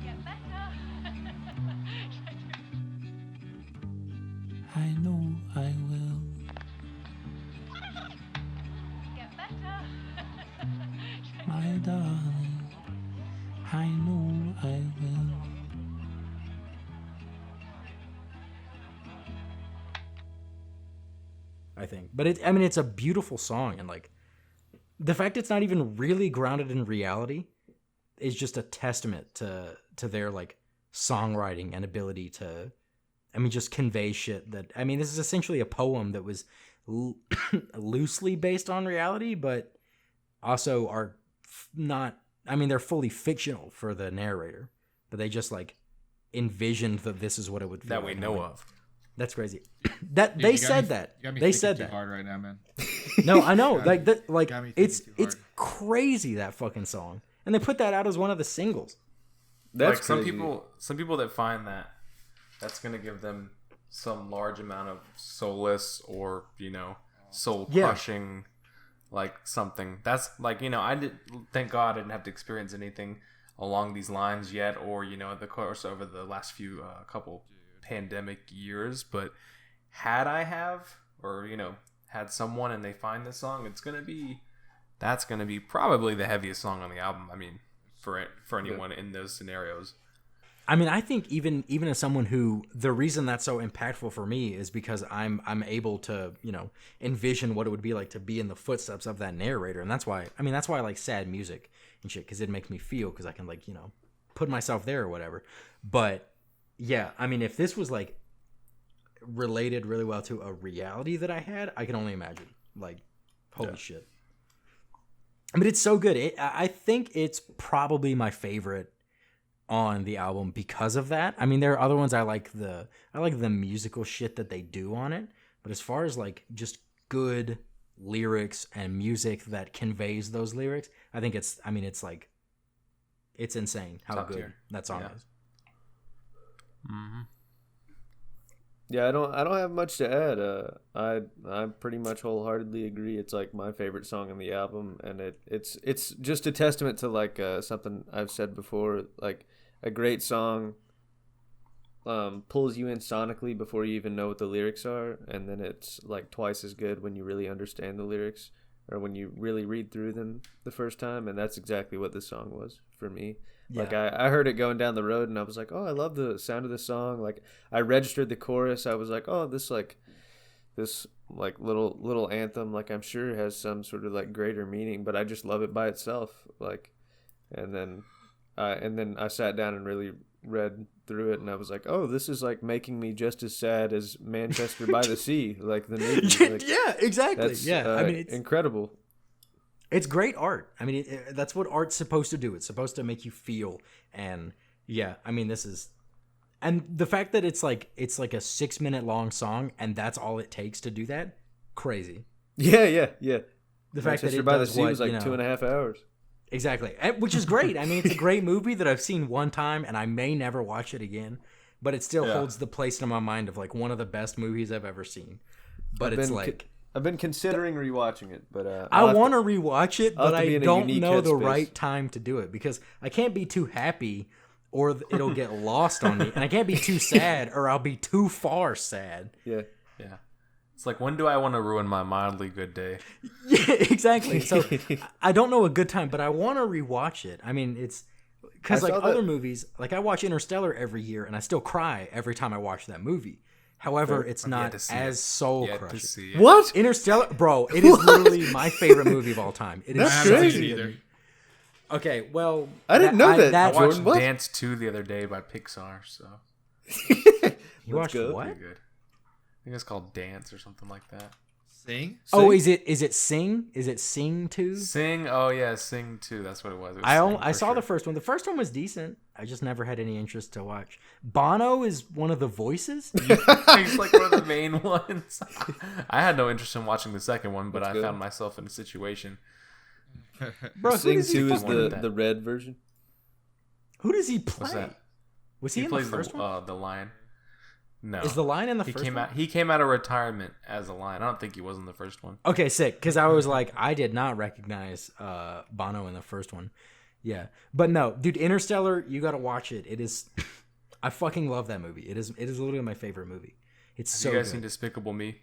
Get better. I know I will. Get better. My darling, I know I will. I think. But it's a beautiful song, and like the fact it's not even really grounded in reality is just a testament to their like songwriting and ability to just convey shit that this is essentially a poem that was loosely based on reality, but also are not they're fully fictional for the narrator, but they just like envisioned that this is what it would feel That we like. know of. That's crazy. That Dude, they you got said me- that. you got me They thinking said too that. hard right now, man. No, I know. Got like that. Like got me it's thinking too crazy, that fucking song, and they put that out as one of the singles. That's Like some crazy. people that find that's gonna give them some large amount of solace or soul crushing, like something that's like I did. Thank God I didn't have to experience anything along these lines yet, or the course over the last few couple pandemic years. But had I have, or had someone and they find this song, that's gonna be probably the heaviest song on the album. For anyone in those scenarios. I think even as someone who, the reason that's so impactful for me is because I'm able to envision what it would be like to be in the footsteps of that narrator, and that's why I like sad music and shit, because it makes me feel, because I can like put myself there or whatever. But yeah, if this was like related really well to a reality that I had, I can only imagine. Like, holy shit. But it's so good. I think it's probably my favorite on the album because of that. There are other ones I like the musical shit that they do on it, but as far as like just good lyrics and music that conveys those lyrics, I think it's like it's insane how Top good tier. that song Yeah. is. Mm-hmm. Yeah, I don't have much to add. I pretty much wholeheartedly agree. It's like my favorite song on the album, and it's just a testament to like something I've said before. Like a great song pulls you in sonically before you even know what the lyrics are, and then it's like twice as good when you really understand the lyrics or when you really read through them the first time. And that's exactly what this song was for me. Like I heard it going down the road and I was like, oh, I love the sound of this song. Like I registered the chorus. I was like, oh, this little anthem, like I'm sure has some sort of like greater meaning, but I just love it by itself. Like, and then I sat down and really read through it and I was like, oh, this is like making me just as sad as Manchester by the Sea, like the movie. Like, yeah, exactly. that's, Yeah, I mean, it's incredible. It's great art. I mean, that's what art's supposed to do. It's supposed to make you feel. And yeah, I mean, and the fact that it's like a 6-minute long song and that's all it takes to do that, crazy. Yeah. The fact that Manchester it by the does Sea what, was like 2.5 hours. Exactly, which is great. I mean, it's a great movie that I've seen one time and I may never watch it again, but it still holds the place in my mind of like one of the best movies I've ever seen. But I've been considering rewatching it, but I want to rewatch it, but have to be I in a don't unique know the headspace. right time to do it because I can't be too happy or it'll get lost on me, and I can't be too sad or I'll be too far sad. Yeah. It's like, when do I want to ruin my mildly good day? Yeah, exactly. So I don't know a good time, but I want to rewatch it. I mean, it's because I like saw that- other movies, like I watch Interstellar every year, and I still cry every time I watch that movie. However, it's I've yet not to see as it. soul Yet to crushing. see it. What? Interstellar, bro, it is literally my favorite movie of all time. It is That's I haven't crazy. seen it either. Okay, well, I didn't know that. I watched Jordan, what? Dance 2 the other day by Pixar, so you watched go. what? pretty good. I think it's called Dance or something like that. Sing? Oh, is it Sing? Is it Sing 2? Sing, oh yeah, Sing 2. That's what it was. It was Sing, I for saw sure. the first one. The first one was decent. I just never had any interest to watch. Bono is one of the voices. He's like one of the main ones. I had no interest in watching the second one, but I good. found myself in a situation. Bro, who Sing does he 2 is wanted that. the red version. Who does he play? that? Was he, He in the plays first one? the lion. No, Is the lion in the he first came one? out. He came out of retirement as a lion. I don't think he was in the first one. Okay, sick. Because I was like, I did not recognize Bono in the first one. Yeah, but no, dude, Interstellar, you got to watch it. It is, I fucking love that movie. It is literally my favorite movie. It's Have so you guys good. seen Despicable Me?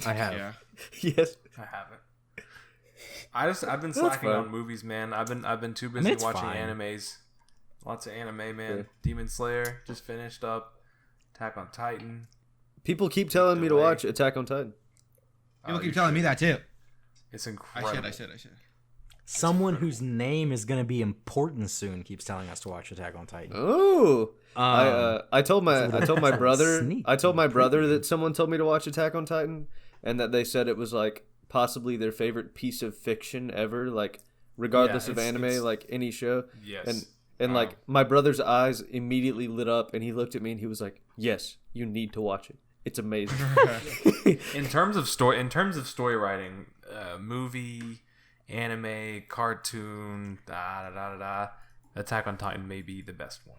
I have. Yeah. Yes. I haven't. I've been slacking fine. on movies, man. I've been too busy mean, it's watching fine. animes. Lots of anime, man. Yeah. Demon Slayer just finished up. Attack on Titan. People keep telling me to Delay. watch Attack on Titan. People Oh, keep you telling me should. that too. It's I incredible. should. Someone whose name is going to be important soon keeps telling us to watch Attack on Titan. Oh, I told my brother sneak I told my brother preview. that someone told me to watch Attack on Titan, and that they said it was like possibly their favorite piece of fiction ever, like regardless Yeah, of anime, it's- like any show. Yes. And like my brother's eyes immediately lit up, and he looked at me and he was like, "Yes, you need to watch it. It's amazing." in terms of story writing, movie, anime, cartoon, Attack on Titan may be the best one.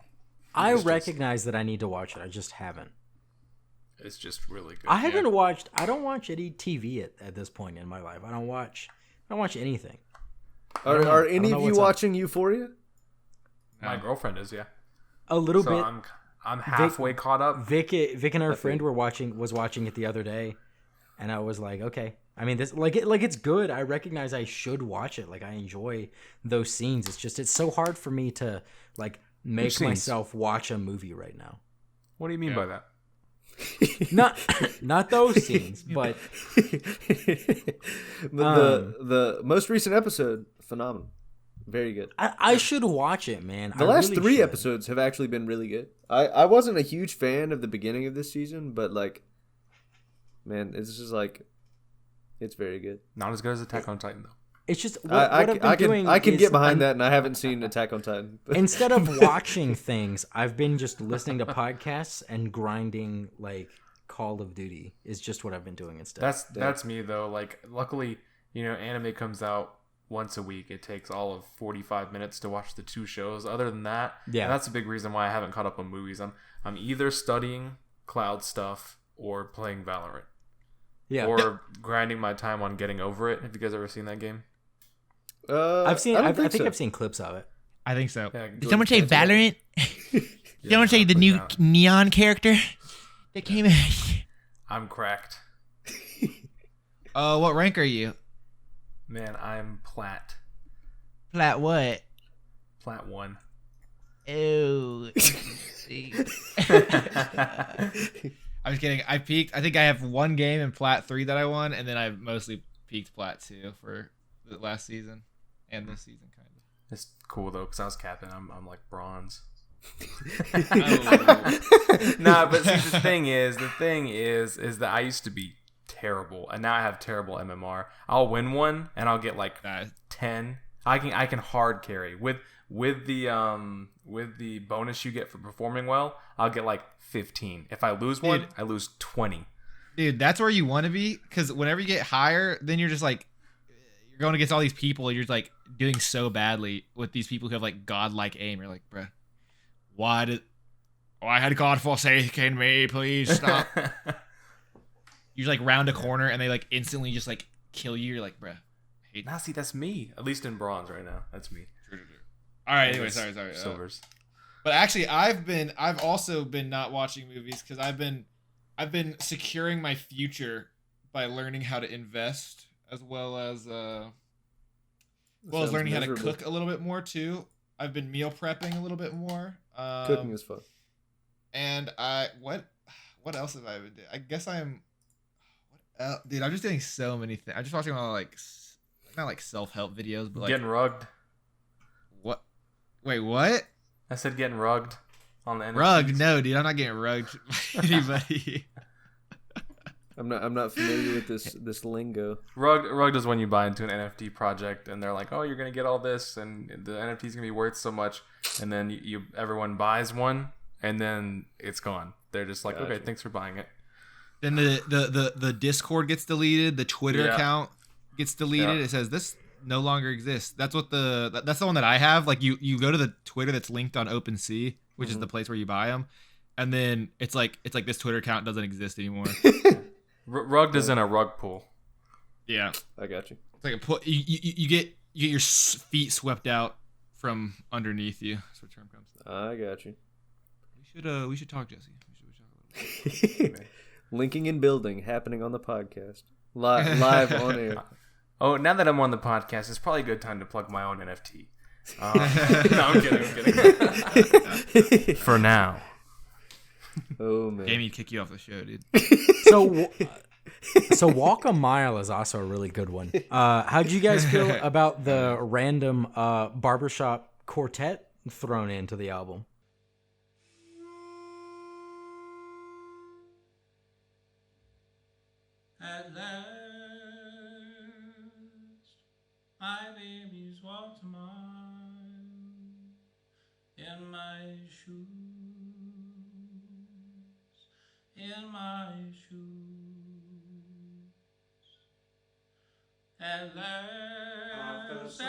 I It's just- recognize that I need to watch it. I just haven't. It's just really good. I haven't watched. I don't watch any TV at this point in my life. I don't watch anything. Are know. I any don't of know you what's up. watching Euphoria? My girlfriend is, yeah. A little So bit. I'm halfway caught up. Vic and her friend was watching it the other day, and I was like, okay. I mean, this it's good. I recognize I should watch it. Like I enjoy those scenes. It's just it's so hard for me to like make scenes? myself watch a movie right now. What do you mean by that? Not those scenes, but The most recent episode, phenomenal, very good. I should watch it, man. The I last really 3 should. episodes have actually been really good. I wasn't a huge fan of the beginning of this season, but like, man, it's just like, it's very good. Not as good as Attack on Titan, though. It's just what I I've been doing. can is get behind I'm- that, and I haven't seen Attack on Titan. Instead of watching things, I've been just listening to podcasts and grinding like Call of Duty is just what I've been doing instead. That's me though. Like, luckily, anime comes out once a week. It takes all of 45 minutes to watch the 2 shows. Other than that, Yeah. that's a big reason why I haven't caught up on movies. I'm either studying cloud stuff or playing Valorant. Yeah. Or grinding my time on Getting Over It. Have you guys ever seen that game? I've seen. I I don't think so. I've seen clips of it. I think so. Yeah, Did someone say Valorant? Did Yeah, someone say the put new that. neon character that came in? I'm cracked. What rank are you? Man, I'm plat. Plat what? Plat 1. Ew. I was kidding. I peaked. I think I have one game in Plat 3 that I won, and then I mostly peaked Plat 2 for the last season and this season, kind of. It's cool though, because I was capping. I'm like bronze. Oh. Nah, but see, the thing is that I used to be terrible, and now I have terrible MMR. I'll win one, and I'll get like Nah, 10. I can hard carry with the bonus you get for performing well. I'll get like 15. If I lose one, Dude. I lose 20. dude, that's where you want to be, because whenever you get higher, then you're just like, you're going against all these people. You're like doing so badly with these people who have like godlike aim. You're like, bruh, why had God forsaken me? Please stop. You like round a corner and they like instantly just like kill you. You're like, bruh, hate. Now see, that's me. At least in bronze right now. That's me. All right. Anyway, sorry. Silvers. But actually, I've also been not watching movies because I've been securing my future by learning how to invest as well as Sounds learning how to miserable. cook a little bit more too. I've been meal prepping a little bit more. Cooking is fun. And what else have I been doing? I guess dude, I'm just doing so many things. I'm just watching a lot of like not like self-help videos, but like Getting rugged. what? Wait, what? I said getting rugged on the NFTs. Rugged? No, dude, I'm not getting rugged by anybody. I'm not familiar with this lingo. Rugged is when you buy into an NFT project and they're like, oh, you're gonna get all this and the NFT is gonna be worth so much, and then everyone buys one and then it's gone. They're just like, Gotcha. okay, thanks for buying it. Then the Discord gets deleted, the Twitter Yeah. account gets deleted. Yeah. It says this no longer exists. That's the one that I have. Like you go to the Twitter that's linked on OpenSea, which is the place where you buy them, and then it's like this Twitter account doesn't exist anymore. Rugged is in a rug pool. Yeah, I got you. it's like you get your feet swept out from underneath you. That's what the term comes. I got you. We should talk, Jesse. We should talk a little bit. Linking and building happening on the podcast. Live on air. Oh, now that I'm on the podcast, it's probably a good time to plug my own NFT. No, I'm kidding. For now. Oh man. Jamie'd kick you off the show, dude. So Walk a Mile is also a really good one. How'd you guys feel about the random barbershop quartet thrown into the album? At last, my baby's walked a mile in my shoes, in my shoes. At last,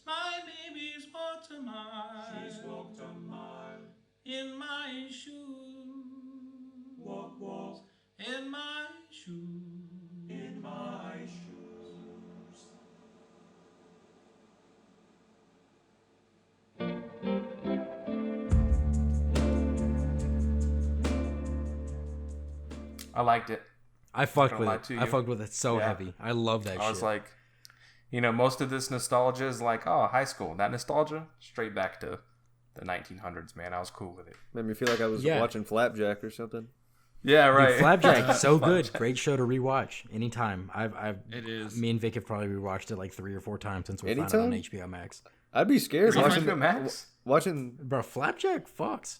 my baby's walked a mile. She's walked a mile in my shoes. Walk, walk. In my shoes. In my shoes. I liked it. I fucked Gonna with lie it. to I you. fucked with it so Yeah. heavy. I love that shit. I was like, most of this nostalgia is like, oh, high school. That nostalgia, straight back to the 1900s, man. I was cool with it. Made me feel like I was Yeah. watching Flapjack or something. Yeah, right. Dude, Flapjack, so good. Flapjack. Great show to rewatch anytime. It is. Me and Vic have probably rewatched it like 3 or 4 times since we found it Anytime? on HBO Max. I'd be scared Is it on watching HBO Max? watching Bro, Flapjack fucks.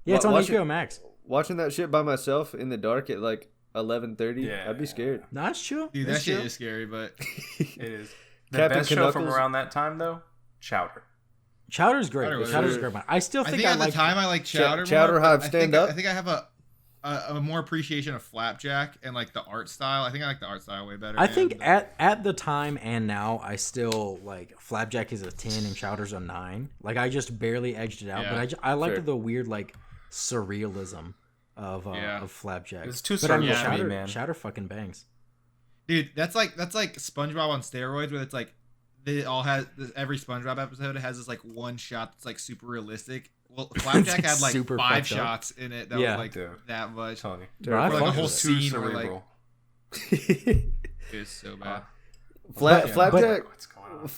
Yeah, it's on Watch it- HBO Max. watching that shit by myself in the dark at like 11:30. Yeah. I'd be scared. No, that's true. Dude, that That's shit true. is scary, but It is. The Captain best show from Knuckles. around that time, though, Chowder. Chowder's great. Chowder was Chowder's a good. great one. I still I think think at like the time I like Chowder. Chowder more, Hive, but stand I up. think I have a more appreciation of Flapjack and like the art style. I think I like the art style way better. I think and, at the time and now I still like Flapjack is a 10 and Chowder's a 9. Like I just barely edged it out, Yeah. but I liked Fair. the weird like surrealism Yeah. of Flapjack. It's too But I mean, circular for me, Chowder, man. Chowder fucking bangs. Dude, that's like SpongeBob on steroids, where it's like they all has every SpongeBob episode has this like one shot that's like super realistic. Well, Flapjack had like super 5 fucked up. shots in it that Yeah. was like Dude. that much. I'm telling you. Bro, I Or, like, fuck a whole with it. Too scene where, like, cerebral. It was so Uh, bad. Flapjack. What's going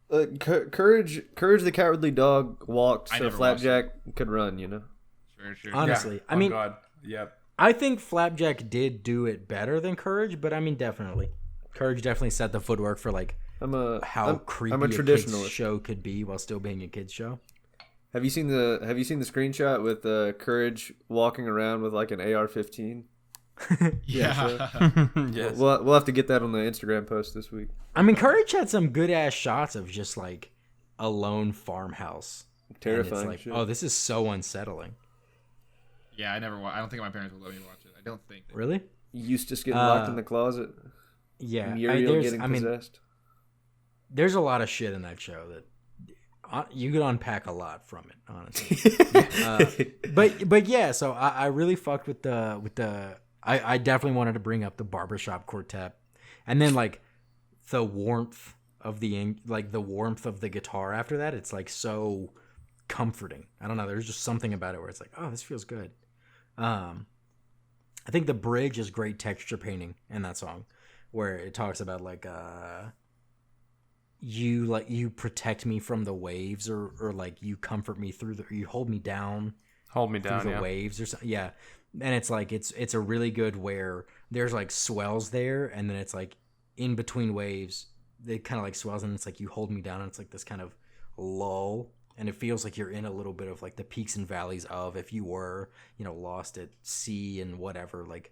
on? Courage the Cowardly Dog walked I so never watched Flapjack could run. You know. Sure. Honestly, Yeah. I mean, God. Yep. I think Flapjack did do it better than Courage, but I mean, definitely, Courage definitely set the footwork for like how creepy I'm a a kid's traditionalist. show could be while still being a kids show. Have you seen the screenshot with Courage walking around with like an AR-15? Yeah. Yes. We'll have to get that on the Instagram post this week. I mean, Courage had some good ass shots of just like a lone farmhouse. Terrifying And it's shit. like, oh, this is so unsettling. Yeah, I don't think my parents would let me watch it. I don't think. Really? Eustace getting locked in the closet. Yeah. Muriel getting possessed. There's a lot of shit in that show that you could unpack a lot from it, honestly. But yeah, so I really fucked with the. I definitely wanted to bring up the barbershop quartet, and then like the warmth of the warmth of the guitar after that. It's like so comforting. I don't know. There's just something about it where it's like, oh, this feels good. I think the bridge is great texture painting in that song, where it talks about like you protect me from the waves, or like you comfort me you hold me down Hold me through down. the Yeah. waves or something. Yeah. And it's like it's a really good where there's like swells there, and then it's like in between waves it kind of like swells, and it's like you hold me down, and it's like this kind of lull, and it feels like you're in a little bit of like the peaks and valleys of if you were, you know, lost at sea and whatever, like.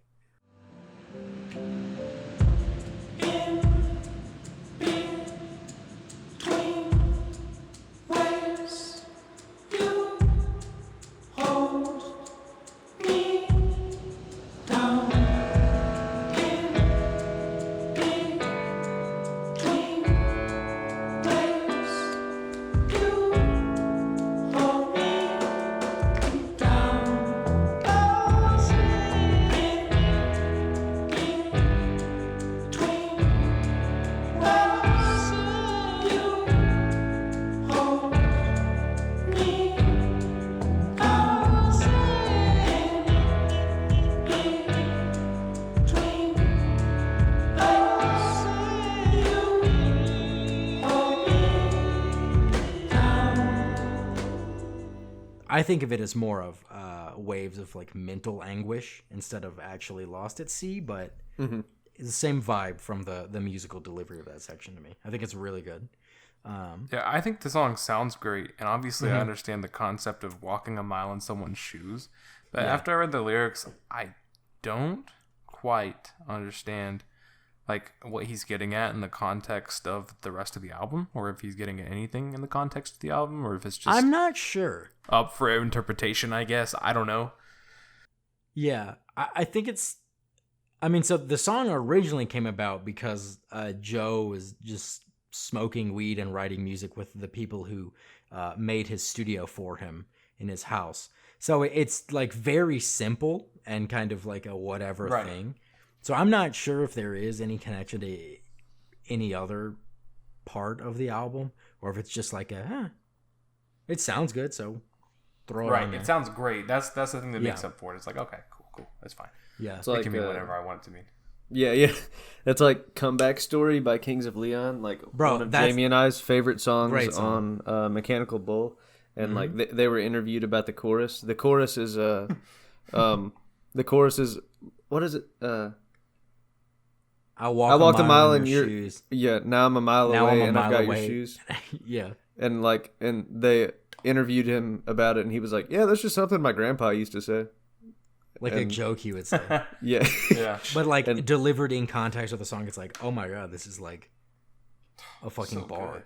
I think of it as more of waves of like mental anguish instead of actually lost at sea, but it's the same vibe from the musical delivery of that section to me. I think it's really good. Yeah, I think the song sounds great, and obviously I understand the concept of walking a mile in someone's shoes. But after I read the lyrics, I don't quite understand like what he's getting at in the context of the rest of the album, or if he's getting at anything in the context of the album, or if it's just I'm not sure. up for interpretation. I guess I don't know. Yeah, I think it's. I mean, so the song originally came about because Joe was just smoking weed and writing music with the people who made his studio for him in his house. So it's like very simple and kind of like a whatever Right. thing. So I'm not sure if there is any connection to any other part of the album, or if it's just like it sounds good, so throw it on Right, there. it sounds great. That's the thing that makes Yeah. up for it. It's like, okay, cool, that's fine. Yeah. It's It like can mean whatever I want it to mean. yeah. That's like "Comeback Story" by Kings of Leon. Like Bro, one of that's- Jamie and I's favorite songs Great song. on Mechanical Bull, and like they were interviewed about the chorus. The chorus is what is it? I walked a mile in your shoes. Yeah, now I'm a mile Now away I'm a and I've mile got away. your shoes. Yeah. And they interviewed him about it, and he was like, "Yeah, that's just something my grandpa used to say." Like a And- joke he would say. Yeah, Yeah. But like And- delivered in context of the song, it's like, oh my god, this is like a fucking So bar. good.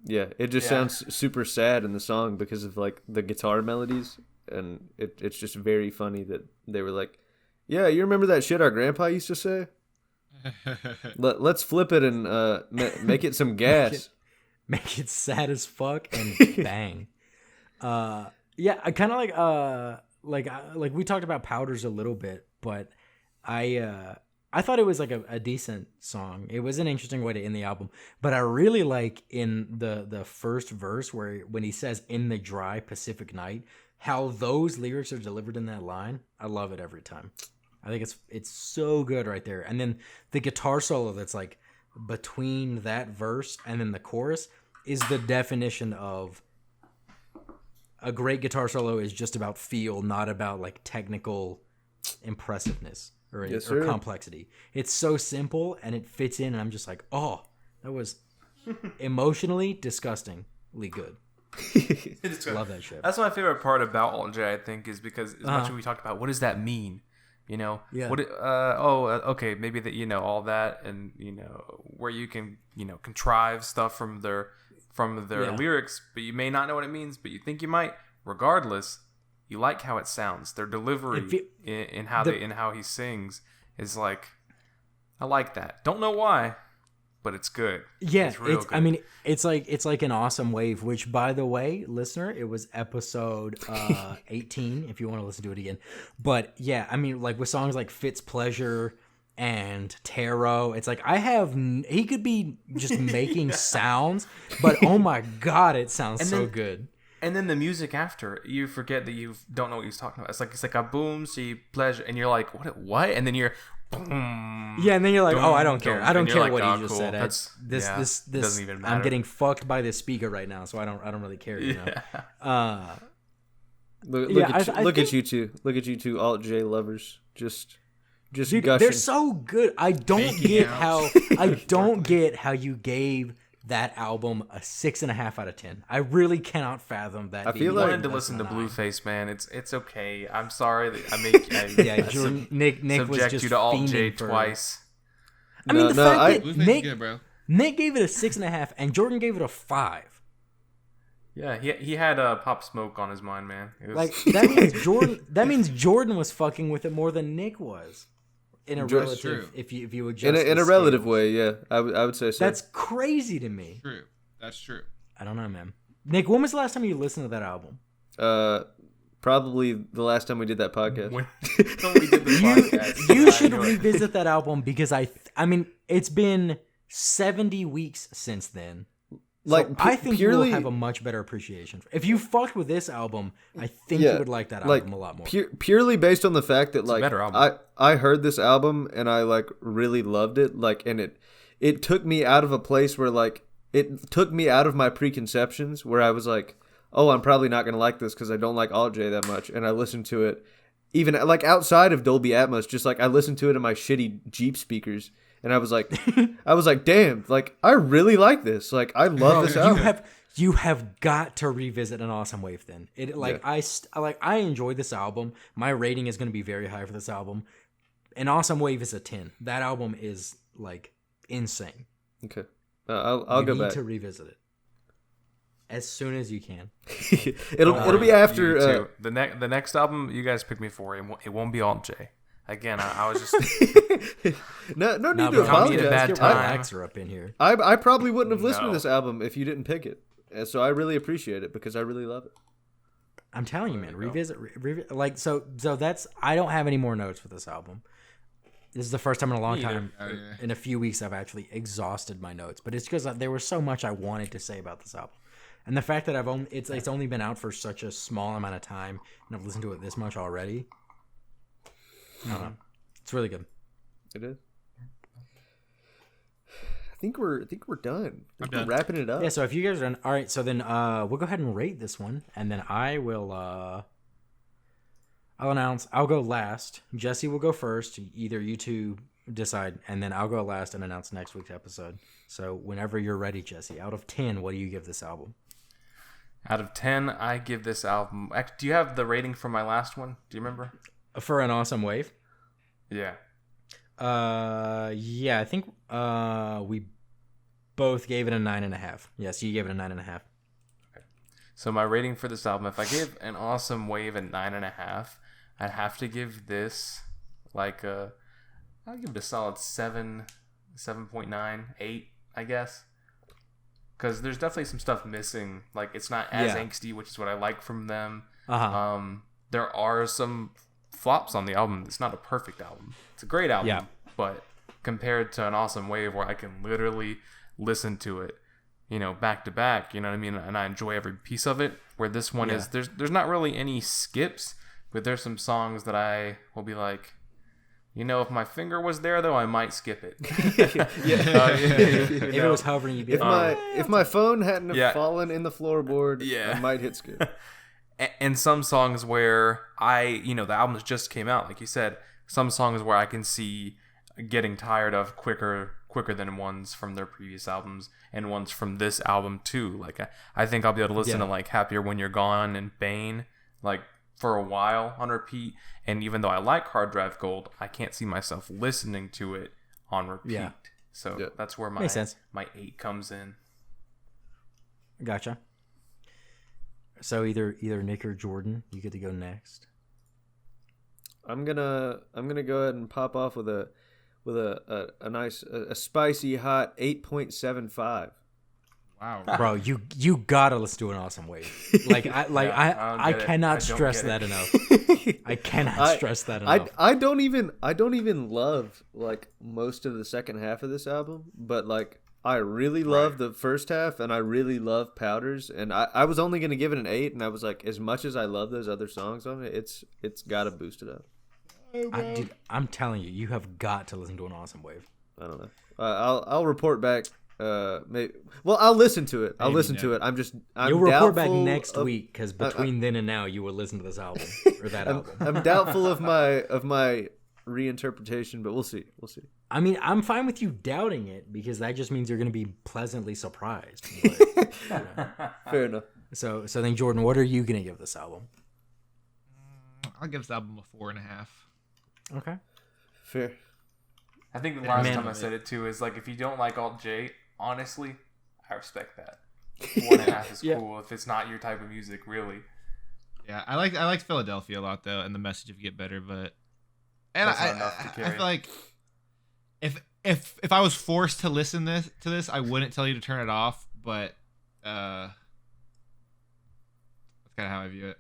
yeah. It just Yeah. sounds super sad in the song because of like the guitar melodies, and it's just very funny that they were like, "Yeah, you remember that shit our grandpa used to say? Let's flip it and make it some gas." Make it sad as fuck and bang. Yeah, I kind of like like we talked about Powders a little bit, but I thought it was like a decent song. It was an interesting way to end the album, but I really like in the first verse when he says "in the dry Pacific night," how those lyrics are delivered in that line. I love it every time. I think it's so good right there. And then the guitar solo that's like between that verse and then the chorus is the definition of a great guitar solo is just about feel, not about like technical impressiveness. Or, Yes, or sir. complexity. It's so simple and it fits in, and I'm just like, oh, that was emotionally disgustingly good. Love that shit. That's my favorite part about Alt J, I think, is because as much as we talked about what does that mean, you know, Yeah. okay, maybe that, you know, all that, and you know where you can, you know, contrive stuff from their Yeah. lyrics, but you may not know what it means, but you think you might. Regardless, you like how it sounds. Their delivery in how he sings is like, I like that. Don't know why, but it's good. Yeah, it's real it's. good. I mean, it's like an awesome wave. Which, by the way, listener, it was episode 18. If you want to listen to it again, but yeah, I mean, like with songs like "Fitz Pleasure" and "Tarot," it's like he could be just making sounds, but oh my god, it sounds And so then- good. And then the music after, you forget that you don't know what he's talking about. It's like a boom, see pleasure, and you're like, what? And then you're boom. Yeah, and then you're like, Dum, oh, I don't care. dum, I don't and you're care like, what oh, he just cool. said. That's- This yeah, this doesn't even I'm matter. getting fucked by this speaker right now, so I don't really care. You know. Look, Yeah, look I at you two. Look at you two Alt J lovers. Just Dude, gushing. they're so good. I don't Making get out. how you gave that album a 6.5 out of 10. I really cannot fathom that. I being feel I like- wanted to less listen to than a 9. Blueface, man. It's okay. I'm sorry that I Yeah, Jordan, Nick was subject just you to Alt J fiending for- twice. I mean, the No, fact Blueface that is Nick good, bro. Nick gave it a 6.5 and Jordan gave it a 5. Yeah, he had Pop Smoke on his mind, man. It was, Like that means Jordan. That means Jordan was fucking with it more than Nick was. In a That's relative, true. if you adjust in a the relative scales. way. Yeah, I would say so. That's crazy to me. True. That's true. I don't know, man. Nick, when was the last time you listened to that album? Probably the last time we did that podcast. when we did the podcast. You I should knew it. revisit that album because I mean, it's been 70 weeks since then. Like, So I think purely- you'll have a much better appreciation. If you fucked with this album, I think Yeah, you would like that like, album a lot more. Purely based on the fact that a like better album. I heard this album and I like really loved it. Like, and it took me out of a place where like it took me out of my preconceptions where I was like, oh, I'm probably not gonna like this because I don't like Alt J that much. And I listened to it even like outside of Dolby Atmos, just like I listened to it in my shitty Jeep speakers. And I was like, damn, like I really like this. Like I love this album. You have got to revisit An Awesome Wave. Then it like I enjoyed this album. My rating is going to be very high for this album. An Awesome Wave is a 10. That album is like insane. Okay, I'll you go need back. to revisit it as soon as you can. it'll be after. You too. The next album you guys pick me for, it won't be Alt J. Again, I was just No need Nah, to but Tommy had a apologize. bad Get time. Relaxer up in here. I probably wouldn't have listened No. to this album if you didn't pick it. And so I really appreciate it because I really love it. I'm telling you, man. Revisit, like so. That's. I don't have any more notes for this album. This is the first time in a long Me either. time, Oh, yeah. in a few weeks, I've actually exhausted my notes. But it's because there was so much I wanted to say about this album, and the fact that it's only been out for such a small amount of time, and I've listened to it this much already. I don't know. It's really good. It is. I think we're done. I think we're done. wrapping it up. Yeah. So if you guys are done, all right. So then we'll go ahead and rate this one, and then I will. I'll announce. I'll go last. Jesse will go first. Either you two decide, and then I'll go last and announce next week's episode. So whenever you're ready, Jesse. Out of 10, what do you give this album? out of 10. I give this album. Do you have the rating for my last one? Do you remember? For An Awesome Wave? Yeah. Yeah, I think we both gave it a 9.5. Yes, you gave it a 9.5. So my rating for this album, if I give An Awesome Wave a 9.5, I'd have to give this like I'll give it a solid 7, 7.9, 8, I guess. Because there's definitely some stuff missing. Like it's not as Yeah. angsty, which is what I like from them. Uh-huh. there are some flops on the album. It's not a perfect album. It's a great album, Yeah. but compared to An Awesome Wave, where I can literally listen to it, back to back, you know what I mean, and I enjoy every piece of it. Where this one is, there's not really any skips, but there's some songs that I will be like, if my finger was there though, I might skip it. If it was hovering, you'd be like, If my phone hadn't have Yeah. fallen in the floorboard, Yeah. I might hit skip. And some songs where the albums just came out, like you said, some songs where I can see getting tired of quicker than ones from their previous albums and ones from this album too. Like I think I'll be able to listen to like Happier When You're Gone and Bane like for a while on repeat. And even though I like Hard Drive Gold, I can't see myself listening to it on repeat. Yeah. So that's where Makes sense. my 8 comes in. Gotcha. So either Nick or Jordan, you get to go next. I'm gonna go ahead and pop off with a nice spicy hot 8.75. Wow. Bro, you gotta let's do An Awesome Wave. Like I I don't get it. I cannot don't stress get that it. enough. I cannot stress that enough. I don't even love like most of the second half of this album, but like I really love the first half and I really love Powders, and I was only gonna give it an 8, and I was like, as much as I love those other songs on it, it's gotta boost it up. Dude, I'm telling you, you have got to listen to An Awesome Wave. I don't know. I'll report back. Maybe. Well, I'll listen to it. I'll listen to it. I'm You'll report back doubtful next of- week because between then and now, you will listen to this album or that album. I'm doubtful of my reinterpretation, but we'll see. We'll see. I mean, I'm fine with you doubting it because that just means you're going to be pleasantly surprised. But, Fair enough. so then, Jordan, what are you going to give this album? I'll give this album a 4.5. Okay. Fair. I think the last Man, time I said it too is like, if you don't like Alt J, honestly, I respect that. 4.5 is Yeah. cool if it's not your type of music, really. Yeah, I liked Philadelphia a lot though, and the message of Get Better, but That's not enough to I carry. feel like if I was forced to listen to this, I wouldn't tell you to turn it off, but that's kind of how I view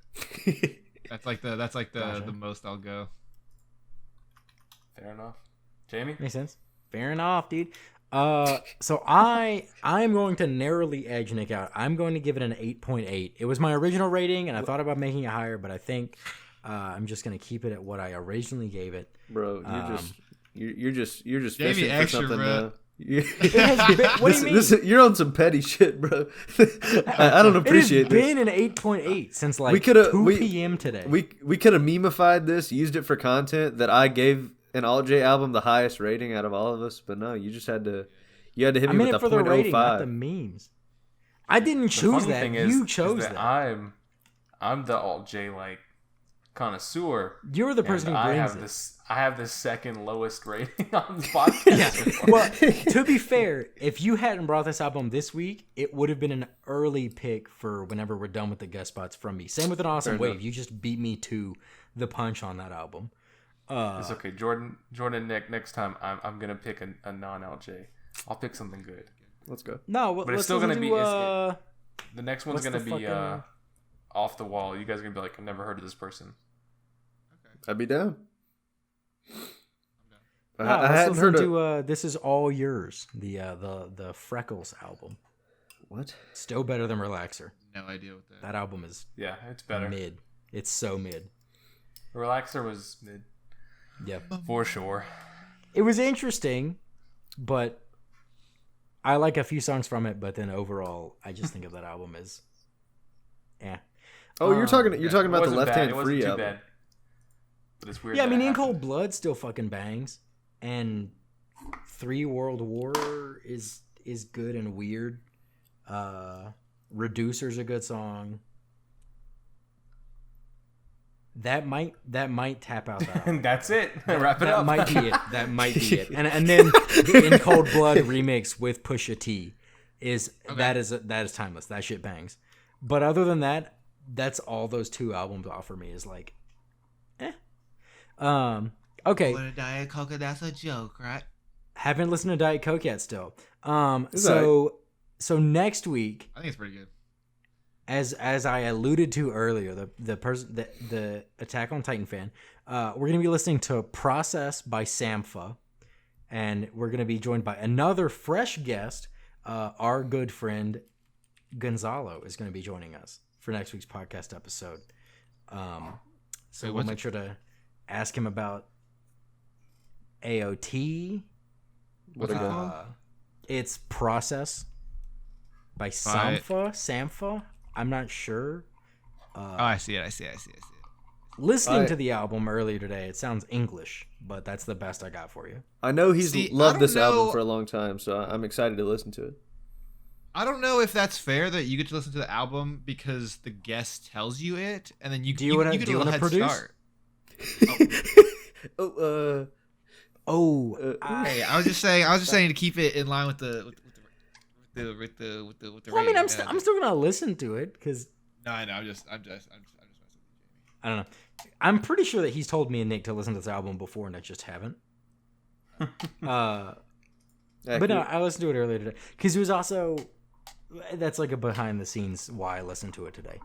it. That's like the most I'll go. Fair enough. Jamie? Makes sense. Fair enough, dude. So I'm going to narrowly edge Nick out. I'm going to give it an 8.8. It was my original rating, and I thought about making it higher, but I think I'm just going to keep it at what I originally gave it. Bro, you're just Jamie fishing for extra, something bro. now. What do you mean? You're on some petty shit, bro. I don't appreciate It has this. been an 8.8 since like We coulda- 2 we- p.m. today. We could have memeified this, used it for content that I gave an Alt J album the highest rating out of all of us, but no, you just had to hit I me meant with it a for the rating, not the 0.05. memes. I didn't choose funny that. thing You is chose that that. I'm the Alt J like connoisseur. You're the person and who I brings have it. this. I have the second lowest rating on the podcast. Well, to be fair, if you hadn't brought this album this week, it would have been an early pick for whenever we're done with the guest spots from me. Same with An Awesome Fair Wave. You just beat me to the punch on that album. It's okay, Jordan, Nick. Next time, I'm gonna pick a non LJ. I'll pick something good. Let's go. No, But let's it's still listen gonna be. to, The next one's what's gonna the be fucking- off the wall. You guys are gonna be like, I've never heard of this person. I'd be down. no, I let's hadn't listen heard to of This Is All Yours, the Freckles album. what? Still better than Relaxer. No idea what that. That album is Yeah, it's better. mid. It's so mid. Relaxer was mid Yeah. for sure. It was interesting, but I like a few songs from it, but then overall, I just think of that album as, Oh, you're talking about It the wasn't Left bad. Hand It wasn't Free too album. bad. But it's weird. Yeah, I that mean, it In happened. Cold Blood still fucking bangs, and 3 World War is good and weird. Reducer's a good song. That might tap out that album. And that's it. Wrap it That up. might be it. That might be it. And then the In Cold Blood remix with Pusha T that is timeless. That shit bangs. But other than that, that's all those 2 albums offer me is like, okay. What a Diet Coke, that's a joke, right? Haven't listened to Diet Coke yet still. It's So next week, I think it's pretty good. as I alluded to earlier, the Attack on Titan fan, we're gonna be listening to Process by Sampha, and we're gonna be joined by another fresh guest. Our good friend Gonzalo is gonna be joining us for next week's podcast episode. So we'll make sure to ask him about AOT. What a guy. It's Process by Sampha. I'm not sure. I see it. Listening to the album earlier today, it sounds English, but that's the best I got for you. I know he's See, I loved don't this album know- for a long time, so I'm excited to listen to it. I don't know if that's fair that you get to listen to the album because the guest tells you it, and then you Do you wanna- get do you a little wanna head produce? start. Oh, I was just saying to keep it in line with the well, I mean, rating. I'm still gonna listen to it because No, I know. I'm just messing with you, Jamie. I don't know. I'm pretty sure that he's told me and Nick to listen to this album before, and I just haven't. But no, I listened to it earlier today because it was also that's like a behind the scenes why I listened to it today.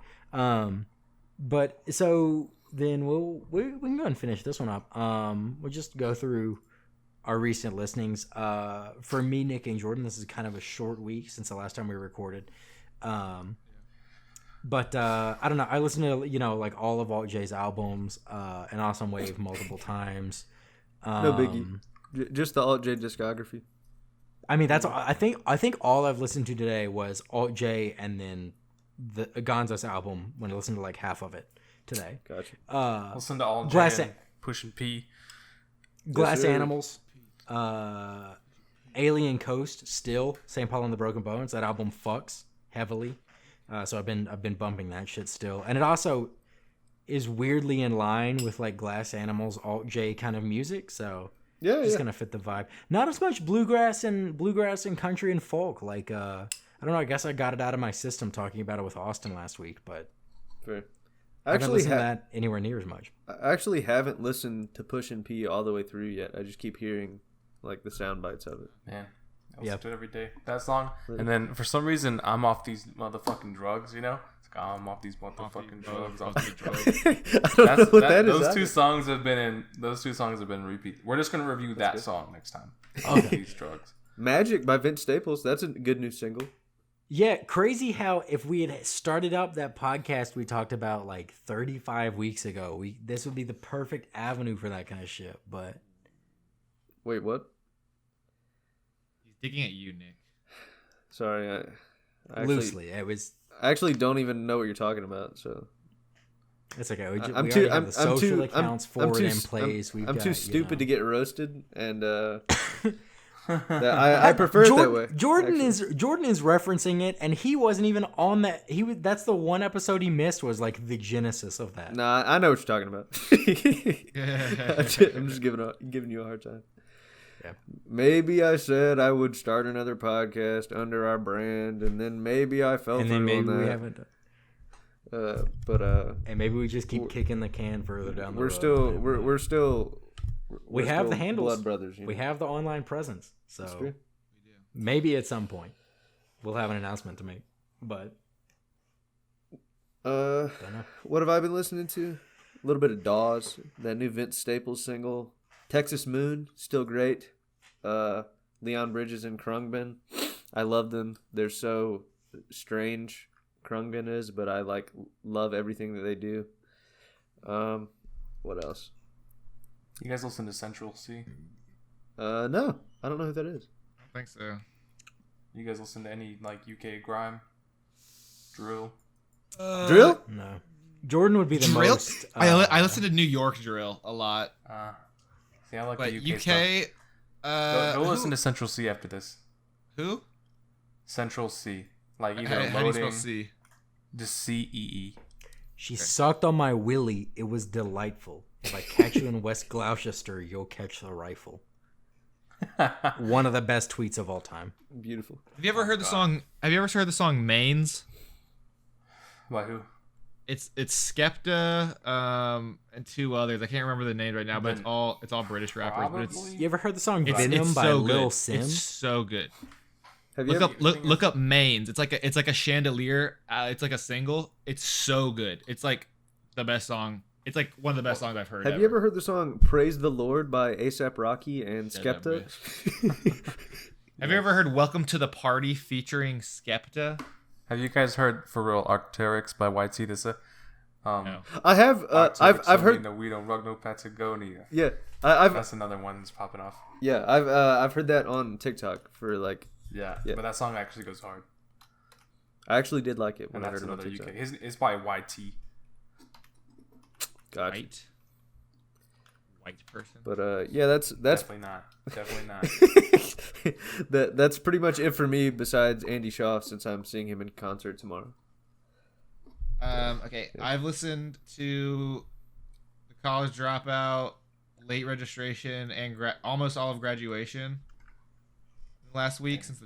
But so then we can go ahead and finish this one up. We'll just go through our recent listenings. For me, Nick and Jordan, this is kind of a short week since the last time we recorded. But I don't know. I listened to like all of Alt J's albums, and Awesome Wave multiple times. No biggie. Just the Alt J discography. I mean, that's all, I think all I've listened to today was Alt J and then the Gonzo's album when I listened to like half of it today. Gotcha. Listen to all Glass J and Pushing P. Glass sir. Animals, Alien Coast, still St. Paul and the Broken Bones. That album fucks heavily. So I've been bumping that shit still, and it also is weirdly in line with like Glass Animals Alt J kind of music. So Yeah, it's yeah. gonna fit the vibe. Not as much bluegrass and country and folk. Like I don't know. I guess I got it out of my system talking about it with Austin last week, but Fair. I haven't Actually, listened to that anywhere near as much. I actually haven't listened to Push and P all the way through yet. I just keep hearing like the sound bites of it. Man, I listen Yep. to it every day. That song. And then for some reason, I'm off these motherfucking drugs, you know? It's like, I'm off these motherfucking drugs. Off these drugs. I don't know what that is. Those either. two songs have been repeat. We're just going to review that song next time. Off these drugs. Magic by Vince Staples. That's a good new single. Yeah, crazy how if we had started up that podcast we talked about like 35 weeks ago, this would be the perfect avenue for that kind of shit. But Wait, what? He's digging at you, Nick. Sorry, I actually, loosely, it was. I actually don't even know what you're talking about. So It's okay. We, I'm we too. already have the social I'm accounts I'm forward too, in place. I'm, We've I'm got, too you stupid know. to get roasted, and I prefer it that way. Jordan actually. Jordan is referencing it, and he wasn't even on that. That's the one episode he missed was like the genesis of that. Nah, I know what you're talking about. I'm just giving you a hard time. Yeah. Maybe I said I would start another podcast under our brand, and then maybe I fell And through then maybe on that. we haven't. But And maybe we just keep kicking the can further down the road. we have the handles. blood brothers. We have the online presence, so true. maybe at some point we'll have an announcement to make. But don't know. What have I been listening to? A little bit of Dawes, that new Vince Staples single. Texas Moon, still great. Leon Bridges and Krungben. I love them. They're so strange, Krungben is, but I love everything that they do. What else? You guys listen to Central C? No, I don't know who that is. I don't think so. You guys listen to any like UK grime, drill? Drill? No, Jordan would be the Drill? most. I listen to New York drill a lot, See, I like but the UK, UK. stuff. Go listen to Central C after this. Who? Central C, like either How do you spell loading, C? just CEE. She sucked on my willy. It was delightful. If I catch you in West Gloucester, you'll catch the rifle. One of the best tweets of all time. Beautiful. Have you ever heard the song? Have you ever heard the song Mains? By who? It's Skepta, and two others. I can't remember the name right now, but it's all British rappers. But it's Probably. You ever heard the song it's, Venom it's by so Lil good. Sim? It's so good. Have you Look ever, up look up Mains. It's like a chandelier. It's like a single. It's so good. It's like the best song. It's like one of the best songs I've heard. have you ever heard the song "Praise the Lord" by ASAP Rocky and Yeah, Skepta? Have you ever heard "Welcome to the Party" featuring Skepta? Have you guys heard For Real Arcteryx by White Sea? This No. I have. I've heard. No, we don't rock no Patagonia. Yeah, I've That's another one that's popping off. I've heard that on TikTok for like. Yeah, Yeah. but that song actually goes hard, I actually did like it when and I that's heard it on another TikTok. UK. It's by YT. Gotcha. White person. But yeah, that's Definitely not. Definitely not. that's pretty much it for me. Besides Andy Shaw, since I'm seeing him in concert tomorrow. Okay, I've listened to The College Dropout, Late Registration, and almost all of Graduation last week since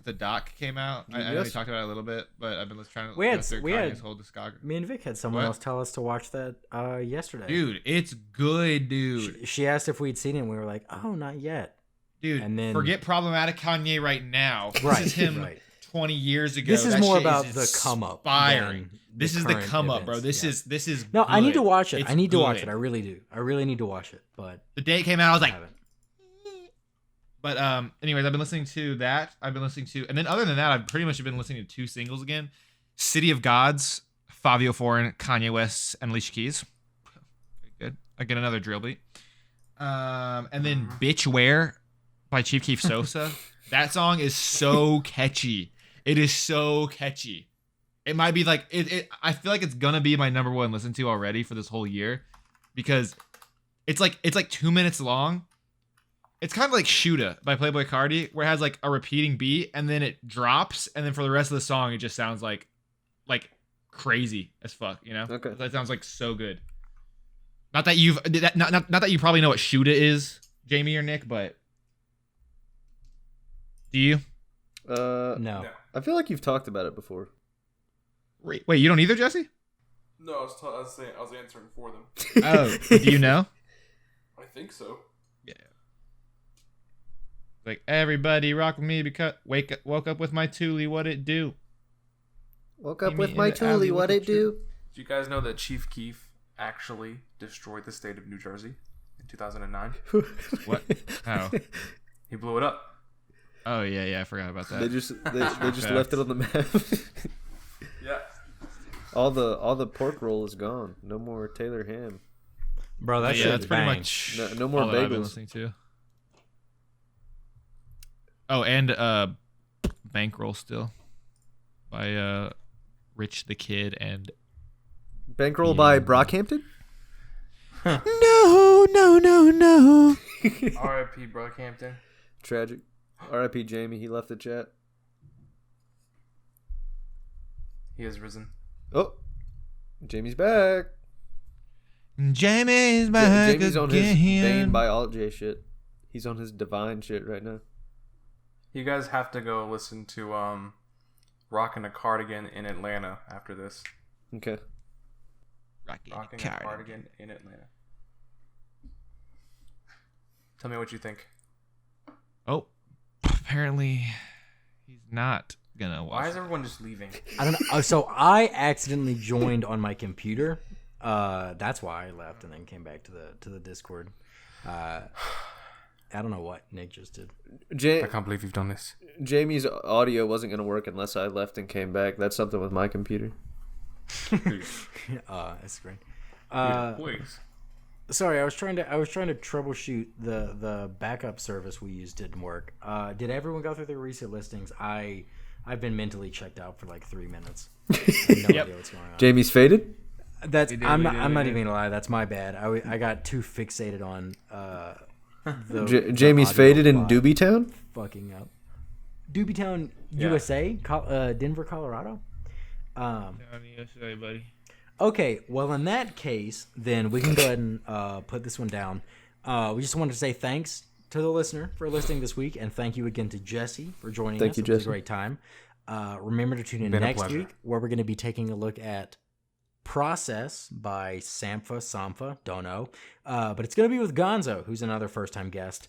the doc came out. I know we Yes. talked about it a little bit, but I've been trying to We had- go through we had- Kanye's whole discography. Me and Vic had someone What? else tell us to watch that yesterday. Dude, it's good, dude. She asked if we'd seen it, and we were like, "Oh, not yet." Dude, And then- forget problematic Kanye right now. This Right, is him right. 20 years ago. This is That more shit about is the come up. inspiring. than This is the current come up, bro. events. This Yeah. is No, I need to good. watch it. It's I need to watch good. it. I really do. I really need to watch it, but The day it came out, I was I like, haven't. but anyways, I've been listening to that. I've been listening to, and then other than that, I've pretty much been listening to two singles again: "City of Gods," Fabio Foreign, Kanye West, and Alicia Keys. Very good. I get another drill beat. And then "Bitch Where" by Chief Keef Sosa. That song is so catchy. It is so catchy. It might be like it. I feel like it's gonna be my number one listen to already for this whole year, because it's like 2 minutes long. It's kind of like "Shoota" by Playboi Carti, where it has like a repeating beat and then it drops, and then for the rest of the song, it just sounds like crazy as fuck. You know? Okay. That sounds like so good. Not that you've not that you probably know what "Shoota" is, Jamie or Nick, but do you? No. I feel like you've talked about it before. Wait, you don't either, Jesse? No, I was answering for them. Oh, do you know? I think so. Yeah. Like, everybody rock with me because woke up with my Thule, what it do? Woke Meet up me with in my the alley Thule, with what a it do? Do you guys know that Chief Keef actually destroyed the state of New Jersey in 2009? What? Oh. He blew it up. Oh yeah, I forgot about that. They just left it on the map. Yeah. all the pork roll is gone. No more Taylor ham. Bro, that yeah, shit that's pretty bang. much No more all that I've been bagels. listening to. Oh, and Bankroll still by Rich the Kid and Bankroll by Brockhampton. no. R.I.P. Brockhampton. Tragic. R.I.P. Jamie. He left the chat. He has risen. Oh, Jamie's back. Jamie's back Jamie's on his again. Bane by Alt J shit. He's on his divine shit right now. You guys have to go listen to Rockin' a Cardigan in Atlanta after this. Okay. Rockin' Rockin' a Cardigan. Cardigan in Atlanta. Tell me what you think. Oh, apparently he's not gonna watch. Why is everyone just leaving? I don't know. Oh, so I accidentally joined on my computer. That's why I left and then came back to the Discord. I don't know what Nick just did. I can't believe you've done this. Jamie's audio wasn't gonna work unless I left and came back. That's something with my computer. That's great. Please. Sorry, I was trying to troubleshoot the backup service we used didn't work. Did everyone go through their recent listings? I've been mentally checked out for like 3 minutes. I have no idea what's going on. Jamie's faded. That's did, I'm we not did, I'm we not did. even gonna lie. That's my bad. I got too fixated on Jamie's audio faded in file Doobie Town. fucking up. Doobie-Town, Yeah. USA, Denver, Colorado. buddy. Okay, well in that case, then we can go ahead and put this one down. We just wanted to say thanks to the listener for listening this week, and thank you again to Jesse for joining Thank us. you, It was Jesse. a great time. Remember to tune in Been a next pleasure. week, where we're going to be taking a look at Process by Sampha, don't know. But it's going to be with Gonzo, who's another first-time guest.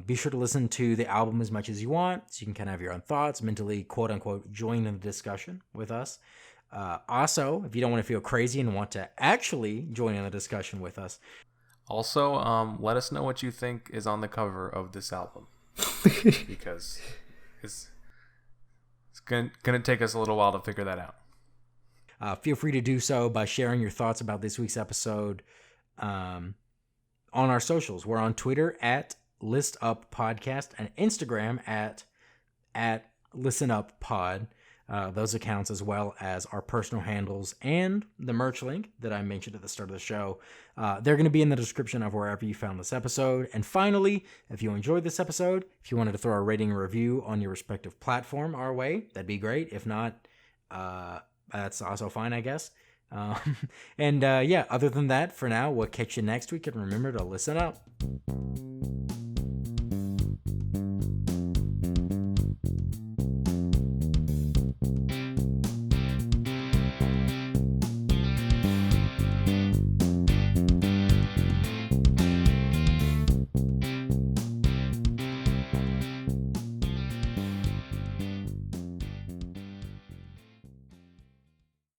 Be sure to listen to the album as much as you want, so you can kind of have your own thoughts, mentally, quote unquote, join in the discussion with us. Also, if you don't want to feel crazy and want to actually join in the discussion with us, Also, let us know what you think is on the cover of this album, because it's gonna take us a little while to figure that out. feel free to do so by sharing your thoughts about this week's episode on our socials. We're on Twitter at ListUpPodcast and Instagram at ListenUpPod. Those accounts, as well as our personal handles and the merch link that I mentioned at the start of the show, they're going to be in the description of wherever you found this episode. And finally, if you enjoyed this episode, if you wanted to throw a rating and review on your respective platform our way, that'd be great. If not, that's also fine, I guess. Other than that, for now, we'll catch you next week, and remember to listen up.